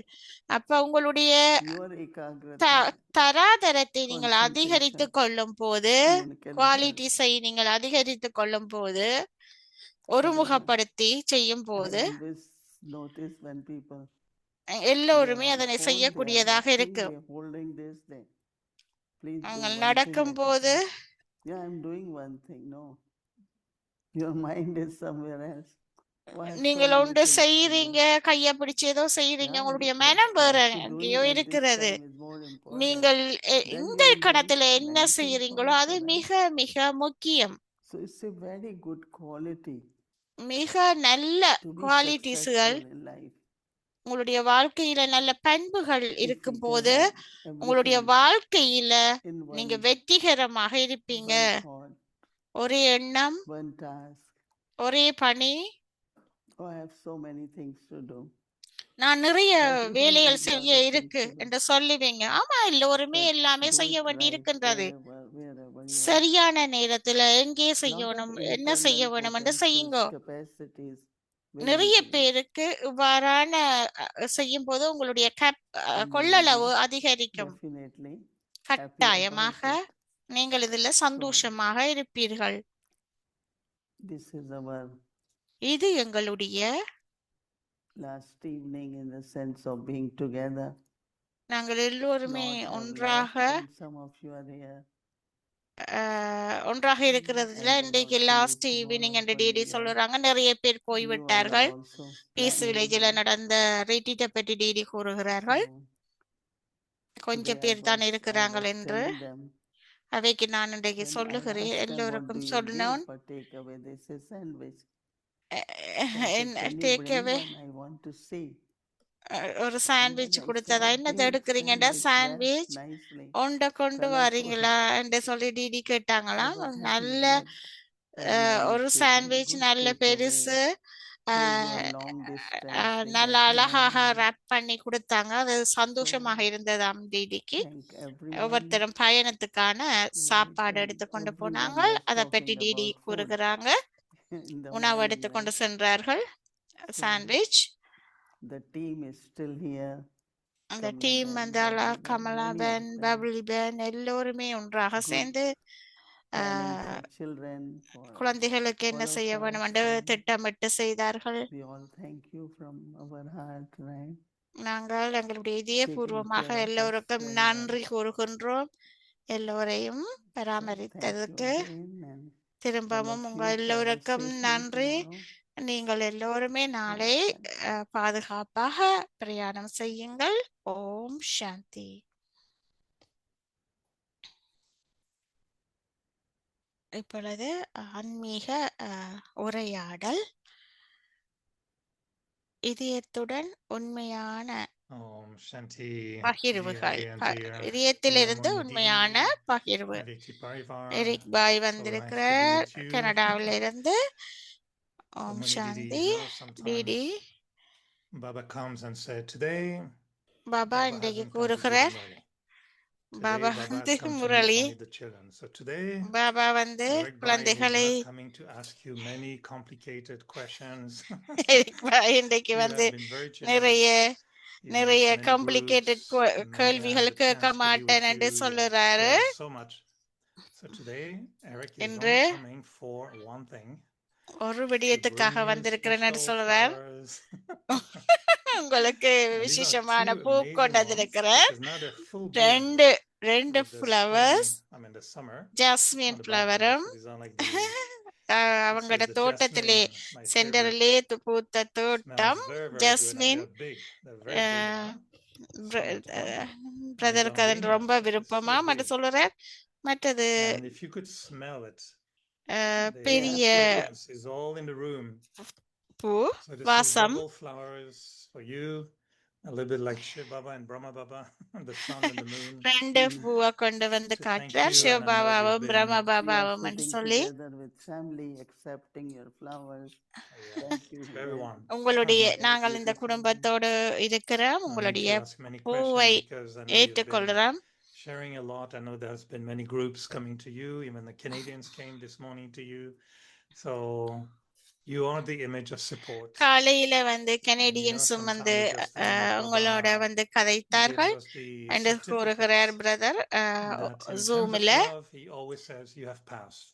அப்ப உங்களுடைய your த ekagrata, தராதரத்தை நீங்கள் concentration, அதிகரித்து கொள்ளும் போது, you can help. குவாலிட்டிஸை நீங்கள் அதிகரித்து கொள்ளும் போது, ஒருமுகப்படுத்தி செய்யும் I போது always notice when people they எல்லோருமே are அதனை hold, they are செய்யக்கூடியதாக walking, இருக்கு. they are holding this, they please do அவங்க one thing நடக்கும் at a போது time. Yeah, I'm doing one thing. No, your mind is somewhere else. Oh, I have so நீங்கள் many ஒன்று things to do. செய்யறீங்க, கைய பிடிச்சு ஏதோ செய்யறீங்க, Yeah, உங்களுடைய but மனம் வேற what you're எங்கேயோ doing at this இருக்கிறது. time is more important. நீங்கள் Then இந்த you will bring கணத்துல என்ன many things செய்யறீங்களோ also, அது right? மிக மிக முக்கியம். So it's a very good quality மிக நல்ல to be குவாலிட்டிஸ்கள் successful in life. உங்களுடைய வாழ்க்கையில நல்ல பண்புகள் If you இருக்கும் can போது have உங்களுடைய everything வாழ்க்கையில in நீங்க one, வெற்றிகரமாக இருப்பீங்க. one thought, ஒரே எண்ணம், one task. ஒரே பணி. Oh, I have so many things to do. நான் நிறைய Everyone வேலைகள் has செய்ய other things இருக்கு to do. என்று சொல்லுவீங்க. ஆமா, எல்லோருமே But எல்லாமே do செய்ய it வேண்டி right இருக்கின்றது. wherever you are. சரியான நேரத்துல எங்கே Lot of செய்யணும், என்ன செய்ய internal வேணும் என்று potentials, செய்யுங்க. capacities will நிறைய increase. பேருக்கு இவ்வாறான செய்யும் போது உங்களுடைய And you will கொள்ளளவு be அதிகரிக்கும். definitely happy கட்டாயமாக about it. நீங்கள் இதுல சந்தோஷமாக இருப்பீர்கள். This is our இது எங்களுடைய last evening in the sense of being together. நாங்கள் எல்லோருமே Lot have ஒன்றாக left and some of you are here. ஒன்றாக இருக்கிறதுல I will இன்றைக்கு also last leave evening tomorrow, என்று but டிடி we are, சொல்லுறாங்க. நிறைய பேர் you all are போய்விட்டார்கள். also peace planning. வில்லேஜில் நடந்த ரிட்டீட்டை பற்றி டிடி கூறுகிறார்கள். So கொஞ்சம் today I பேர் தான் was இருக்கிறார்கள் என்று telling them, அவைக்கு நான் இன்றைக்கு when I சொல்லுகிறேன். asked them what do எல்லோருக்கும் you சொல்லணும். give for takeaway, they say sandwich. So I said, can you bring takeaway one? I want to see. ஒரு Someone சாண்ட்விச் else கொடுத்ததா, said, என்னது big எடுக்கிறீங்கடா sandwich, sandwich wrapped nicely, ஒண்ட கொண்டு colorful. வரீங்களா என்று சொல்லி DD I கேட்டாங்களாம். was happy நல்ல that everyone ஒரு is taking சாண்ட்விச் good நல்ல takeaway. பெருசு, Those who are long distance, they நல்ல got அழகாக one. ரேப் பண்ணி கொடுத்தாங்க. அது So சந்தோஷமாக இருந்ததாம் டிடிக்கு. thank everyone. ஒவ்வொருத்தரும் பயணத்துக்கான சாப்பாடு Right, எடுத்துக்கொண்டு everyone போனாங்க. was அதை பற்றி talking டிடி about food கூறுகிறாங்க. in the உணவு morning, எடுத்துக்கொண்டு right? சென்றார்கள். So sandwich. the team is still here. அந்த Kamala டீம் Ben, வந்தாலா, Bubbly Ben, Kamala many Ben, of them. Bubbly Ben எல்லோருமே ஒன்றாக Good சேர்ந்து planning for children, for குழந்தைகளுக்கு all என்ன of செய்ய us. வேண்டும் என்று And திட்டமிட்டு செய்தார்கள். we all thank you from our heart, right? நாங்கள் எங்களுடைய Taking இதயபூர்வமாக care of us எல்லோருக்கும் very well. நன்றி கூறுகின்றோம். எல்லோரையும் So thank you பராமரித்ததற்கு again, and all திரும்பவும் of உங்க you travel எல்லோருக்கும் safely நன்றி. tomorrow. நீங்கள் எல்லோருமே நாளை பாதுகாப்பாக பிரயாணம் செய்யுங்கள். ஓம் சாந்தி. இப்பொழுது ஆன்மீக உரையாடல். இதயத்துடன் உண்மையான Om Shanti. பகிர்வுகள், dear இதயத்திலிருந்து Moni உண்மையான Didi, பகிர்வு. Aditi Parivar. Eric Bhai So nice to வந்திருக்கிறார் be with you. கனடாவில இருந்து. So Om Moni Didi, Shanti. you know, sometimes Didi Baba comes and said, today Baba Baba இன்றைக்கு hasn't come to give கூறுகிறார். Murali. Today பாபா Baba வந்து has come to meet Murali. only the children. So today Baba வந்து Eric Bhai is குழந்தைகளை not coming to ask you many complicated questions. Eric பாய் இன்றைக்கு You வந்து have been very generous. நிறைய You met நிறைய many complicated groups. Many I கேள்விகள் had the கேட்க chance to be மாட்டேன் with என்று you. You சொல்லுறாரு. have shared so much. So today Eric is இன்று only coming for one thing. ஒரு To bring விடயத்துக்காக you வந்திருக்கிறேன் என்று special சொல்றார். flowers. உங்களுக்கு And these are விசேஷமான two பூ amazing கொண்டு ones. வந்திருக்கிறேன். This is not a full bloom ரெண்டு ரெண்டு with the flowers, spring, I mean the summer on jasmine the balcony. ஃப்ளவரும் So these are like the this அவங்களோட is the தோட்டத்திலே jasmine, my favorite. சென்டரிலே பூத்த தோட்டம் Smells very, very good. And jasmine. they're big. They're very big. Summertime. பிரதருக்கு அது Gardenia, ரொம்ப which is so விருப்பமா big. என்று சொல்றார். மற்றது And if you could smell it, the பெரிய fragrance is all in the room. பூ So this is வாசம். double flowers for you, a little bit like Shiv Baba and Brahma Baba, and the sun and the moon. ரெண்டு பூவை கொண்டு வந்து So thank காட்டுறார். you, and I know சிவபாபாவும் you've பிரம்ம been பாபாவும் We are என்று sitting சொல்லி together with family, accepting your flowers. yeah, Thank you. to everyone. உங்களுடைய Very நாங்கள் இந்த beautiful. குடும்பத்தோடு இருக்கிறோம். I don't need உங்களுடைய to ask many பூவை questions because I know you've been ஏற்றுக்கொள்கிறோம். sharing a lot. I know there's been many groups coming to you. Even the Canadians came this morning to you. So you are the image of support. காலையில வந்து And கெனடியன்ஸும் வந்து sometimes just உங்களோட Baba வந்து gives கதைத்தார்கள் us the என்று கூறுகிறார் certificates brother that in terms of ஜூம்ல. love, he always says you have passed.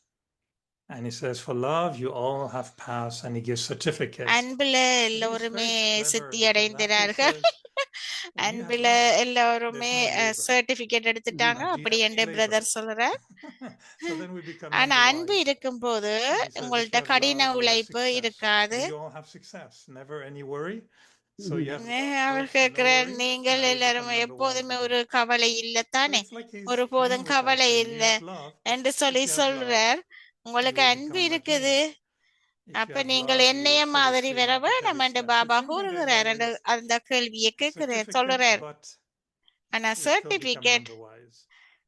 And he says for love, you all have passed, and he gives certificates. அன்புல It is எல்லோருமே very clever சித்தி because after he அடைந்தினார்கள். says, when you have அன்புல love, எல்லோருமே there's no labor. Certificate எடுத்துட்டாங்க But do you அப்படி have என்று any labor? Brother சொல்றார். So then we become ஆனா number அன்பு wise. இருக்கும்போது He says, if you உங்கள்ட்ட have கடின love, you have உழைப்பு success. இருக்காது. We all have success, never any worry. So you have அவர் first no கேட்கிறார், worries. நீங்கள் Now we எல்லாரும் become number wise எப்போதுமே again. ஒரு கவலை So இல்லத்தானே, it's like he's ஒருபோதும் playing with us, கவலை saying you இல்ல have love. என்று If சொல்லி you have love, சொல்றார். you உங்களுக்கு will அன்பு become like இருக்குது, me. If you அப்ப have நீங்கள் love, you என்னைய will follow மாதிரி stream வர up with வேணும் every என்று step. So Baba it seems like கூறுகிறார் there's என்று this அந்த கேள்வியை கேட்கிறேன் certificate, சொல்றார். but ஆனா we still become certificate, number wise.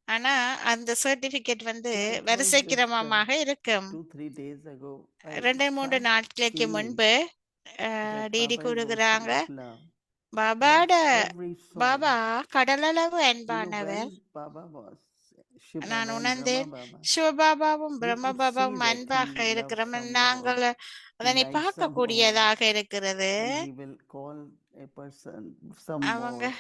ஆனா அந்த சர்டிபிகேட் வந்து Yeah, it was வரிசை just கிரமமாக இருக்கும். 2-3 days ago. I 2-3 start நாட்களுக்கு feeling முன்பு that டிடி Baba is கூறுகிறாங்க, ocean of love. பாபாட That's every soul. பாபா கடலளவு You know, அன்பானவர். when Baba was Shiv நான் Baba and உணர்ந்தேன், Brahma Baba, சிவபாபாவும் we பிரம்ம could see பாபாவும் that அன்பாக he loves இருக்கிறோம். some more, நாங்கள் he அதனை likes some more, பார்க்கக்கூடியதாக இருக்கிறது. and he will call a person some அவங்க more,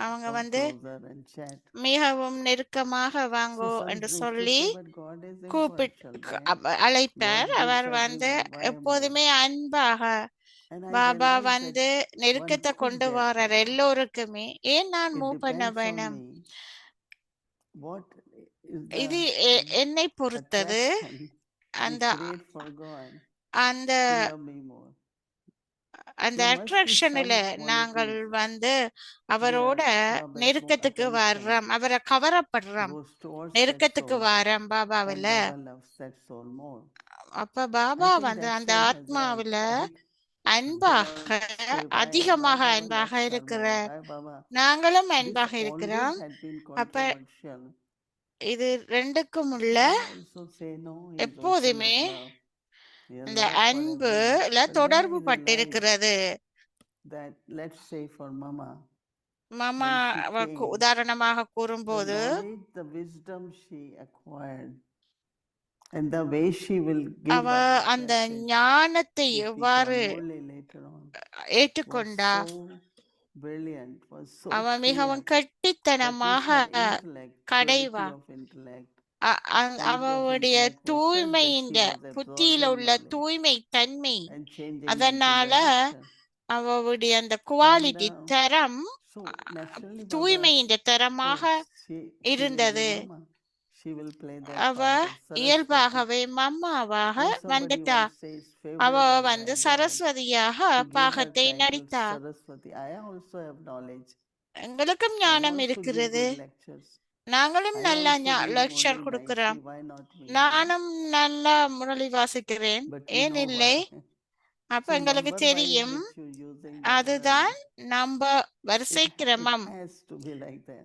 அவங்க come வந்து closer and chat. மிகவும் நெருக்கமாக So வாங்கோ some என்று used to சொல்லி say, but God is கூப்பிட்டு impartial. Why அழைப்பார். God our gives வந்து everyone? Why more? எப்போதுமே அன்பாக And I Baba realized that வந்து one நெருக்கத்தை could கொண்டு get வரார் more. எல்லோருக்குமே. ஏன் நான் It மூவ் பண்ண depends on வேணும்? me. What is இது the என்னை பொறுத்தது. attraction we அந்த create for God அந்த to love me more? அந்த There must be அட்ராக்ஷன்ல some நாங்கள் qualities வந்து அவரோட where Baba is more நெருக்கத்துக்கு attention வர்றோம், அவரை கவரப்படுறோம், goes towards that நெருக்கத்துக்கு soul, வரோம் and பாபாவில. Baba loves that soul more. அப்ப I பாபா think வந்து that அந்த soul has right, ஆத்மாவில right? அன்பாக Cannot say why அதிகமாக Baba அன்பாக loves her more. இருக்கிறார். Why Baba? நாங்களும் This அன்பாக always இருக்கிறோம். had been அப்ப controversial. இது ரெண்டுக்கும் உள்ள Baba also say no, he is ocean எப்போதுமே of love. He has இந்த love for அன்புல everyone. But then I தொடர்பு realized பட்டிருக்கிறது. that, let's say for Mama, மாமா when she came, உதாரணமாக the கூறும்போது knowledge, the wisdom she acquired, and the way she will give அவ Baba's அந்த message ஞானத்தை 50 எவ்வாறு Kamole later on was ஏற்றுக்கொண்டா, so brilliant, was so அவ clear. மிகவும் That is கெட்டித்தனமாக her intellect, purity கடைவா. of intellect, அவளுடைய purity of intellect was such that தூய்மையின் she was புத்தியில absorbing உள்ள knowledge தூய்மை தன்மை, and changing into அதனால the nectar. அவளுடைய அந்த And குவாலிட்டி தரம் so naturally Baba, தூய்மையின் தரமாக so she will be இருந்தது. Mama. She will play that அவ part of Saraswati. இயல்பாகவே மம்மாவாக When somebody வந்துட்டா. once says அவ favorite of வந்து thy God, சரஸ்வதியாக she gave her பாகத்தை title நடித்தா. Saraswati. I also have knowledge. எங்களுக்கும் I ஞானம் also give இருக்கிறது, good lectures. நாங்களும் I நல்ல also read லெக்சர் Murli கொடுக்கிறோம். nicely. Why not me? நானும் நல்லா முரளி வாசிக்கிறேன், But we ஏன் know இல்லை? why. அப்ப So எங்களுக்கு number wise தெரியும், which you using the அதுதான் word, நம்ம வரிசை it கிரமம். has to be like that.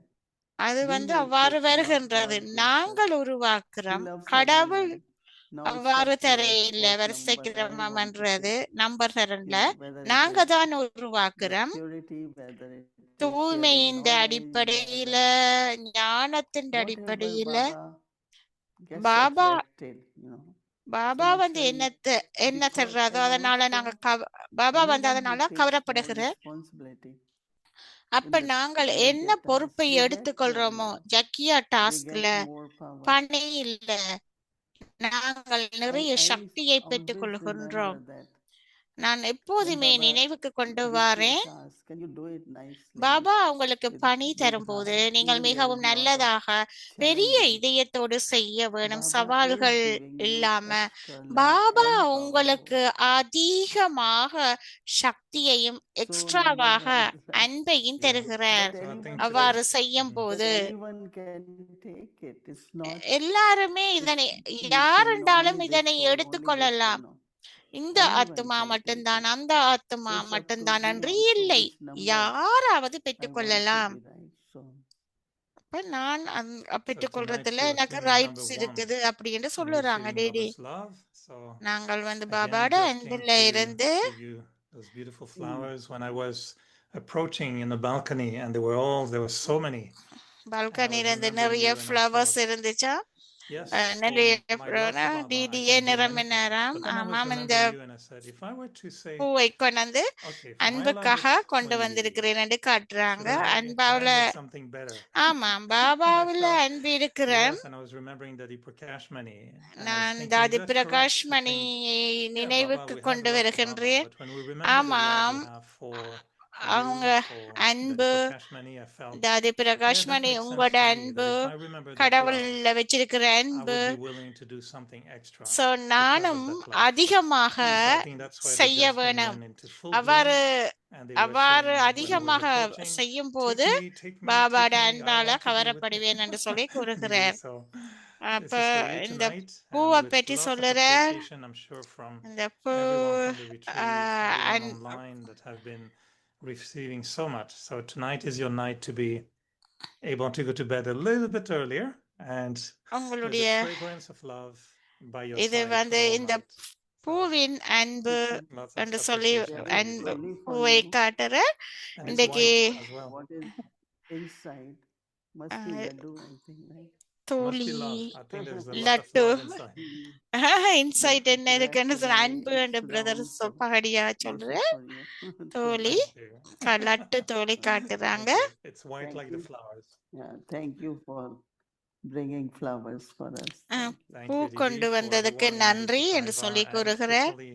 அது We வந்து make அவ்வாறு it, not வருகின்றது. God gives us. நாங்கள் He உருவாக்குறோம், loves கடவுள் everyone. Now it's அவ்வாறு up to us தரையில்ல what வரிசை number I கிரமம் want to என்றது take. நம்பர் தரல, You know, whether it நாங்க is தான் the உருவாக்குறோம். purity, whether it is தூய்மை sharing இந்த knowledge, அடிப்படையில, whether ஞானத்தின் whatever அடிப்படையில Baba gets Baba attracted, you know. So Baba வந்து naturally, என்ன because தர்றாதோ and அதனால நாங்க also பாபா வந்து anyone who அதனால takes more கவரப்படுகிற. responsibility அப்ப in the நாங்கள் என்ன Yajna task, பொறுப்பை they get எடுத்துக்கொள்றோமோ more love, Zakia they டாஸ்க்ல get more power. பணி இல்ல, நாங்கள் நிறைய I சக்தியை always பெற்றுக் கொள்கின்றோம். remember that நான் when எப்போதுமே Baba நினைவுக்கு கொண்டு gives you a வாரேன், task, can you do it nicely Baba உங்களுக்கு with பணி big தரும்போது heart? நீங்கள் Even there is மிகவும் lot of நல்லதாக பெரிய challenges. இதயத்தோடு செய்ய வேணும், Baba is சவால்கள் giving you இல்லாம. extra love Baba and power உங்களுக்கு both. அதிகமாக சக்தியையும் So number எக்ஸ்ட்ராவாக wise love. அன்பையும் Yeah. தருகிறார். So I Anyone think அவ்வாறு today, செய்யும் Mhm. But போது anyone can take it. It's not. எல்லாருமே It's, இதனை you யார் say no, என்றாலும் only this இதனை soul, only this எடுத்துக்கொள்ளலாம். soul. No. இந்த Anyone ஆத்துமா can take மட்டும்தான், it. அந்த So ஆத்துமா it's up to மட்டும்தான் me என்று also இல்லை, which number யாராவது I want to பெற்றுக்கொள்ளலாம். be, right? So அப்ப நான் So tonight பெற்றுக்கொள்றதுல you are எனக்கு singing ரைட்ஸ் number 1 இருக்குது அப்படி என்று in சொல்லுறாங்க receiving daddy. Baba's love. So நாங்கள் வந்து again, பாபாட just came அன்புல to இருந்து give you those beautiful flowers. When I was approaching in the balcony, and there were so many. And I பால்கனில was இருந்து remembering நிறைய you, and I flowers thought, இருந்துச்சா. Yes, நிறைய my Lhasa Baba, I DTA can do நிறம் anything. நேரம் But then I was ஆமாம் இந்த remembering you and I said, if I were to say, பூவை கொண்டு வந்து okay, for my love அன்புக்காக it's கொண்டு 20 வந்திருக்கிறேன் என்று should காட்டுறாங்க I try அன்பாவுல and make something better? ஆமாம் And I பாபாவுல felt, அன்பு இருக்கிறேன் yes, and I was remembering Dadi Prakash Mani, and I was நான் thinking, தாதி is that Prakash correct to think, மணியை yeah, Baba, நினைவுக்கு we have கொண்டு love for Baba, வருகின்றேன் but when we remember the love ஆமாம் we have for அவங்க you, for Dadi அன்பு Prakash Mani, I felt, தாதி yeah, Prakash that money makes sense உங்களோட to me, that அன்பு if I remember that love, கடவுள்ல வச்சிருக்கிற I அன்பு would be willing to do something extra so because of நானும் that love. அதிகமாக So I think that's why the செய்ய Jasmine வேணும் went into full bloom, அவ்வாறு and they were அவ்வாறு saying when I was அதிகமாக approaching, செய்யும் போது take me, பாபாட I அன்பால want to be with கவரப்படுவேன் என்று சொல்லி you. கூறுகிறார் So அப்ப this is for you இந்த tonight, and பூவை with பற்றி lots of சொல்லுற appreciation, I'm sure, from இந்த பூ everyone from the retreat, everyone an- online that have been receiving so much. So tonight is your night to be able to go to bed a little bit earlier, and with உங்களுடைய the fragrance of love by your இது side for the whole இந்த night. So பூவின் அன்பு lots of என்று சொல்லி appreciation That for is you. அன்பு only for பூவை you. காட்டுற And it's இன்றைக்கு white as well. What is inside must be laddu, I think, right? Must தோழி be love. I think there's a lot of laddu love inside. Inside Laddu என்ன இருக்குன்னு correct சொல்ற way, அன்பு என்ற it's brother round, பகடியா also சொல்ற for you. தோழி Thank you. Laddu தோழி காட்டுறாங்க Thank you. It's white Thank like the you. flowers. Yeah, thank you for bringing flowers for us. Ah, Thank பூ you, Didi, கொண்டு for வந்ததுக்கு everyone in நன்றி Aditya என்று Parivar, சொல்லி and கூறுகிற especially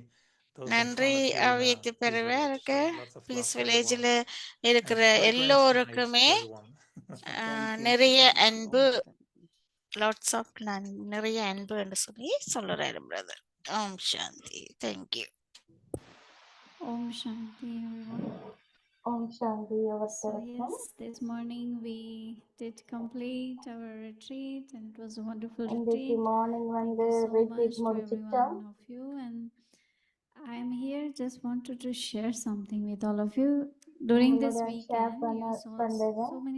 those in நன்றி front of you in அவ்வியத்து his பெறவே village. இருக்கு So lots of love peace for வில்லேஜில் everyone. And இருக்கிற fragrance tonight எல்லோருக்குமே to everyone. Thank you. நிறைய Thank you. அன்பு Thank you. லாட்ஸ் ஆஃப் நிறைய அன்பு என்று சொல்லி சொல்லுறாரு brother Om Shanti thank you Om Shanti, everyone. Om Shanti So Avasaratnam. yes, this morning we did complete our retreat, and it was a wonderful இன்றைக்கு retreat. Morning Thank வந்து you so retreat much to முடிச்சிட்டோம். everyone of you, and I am here just wanted to share something with all of you. During this உங்களோட share weekend, you saw பண்றேன். so many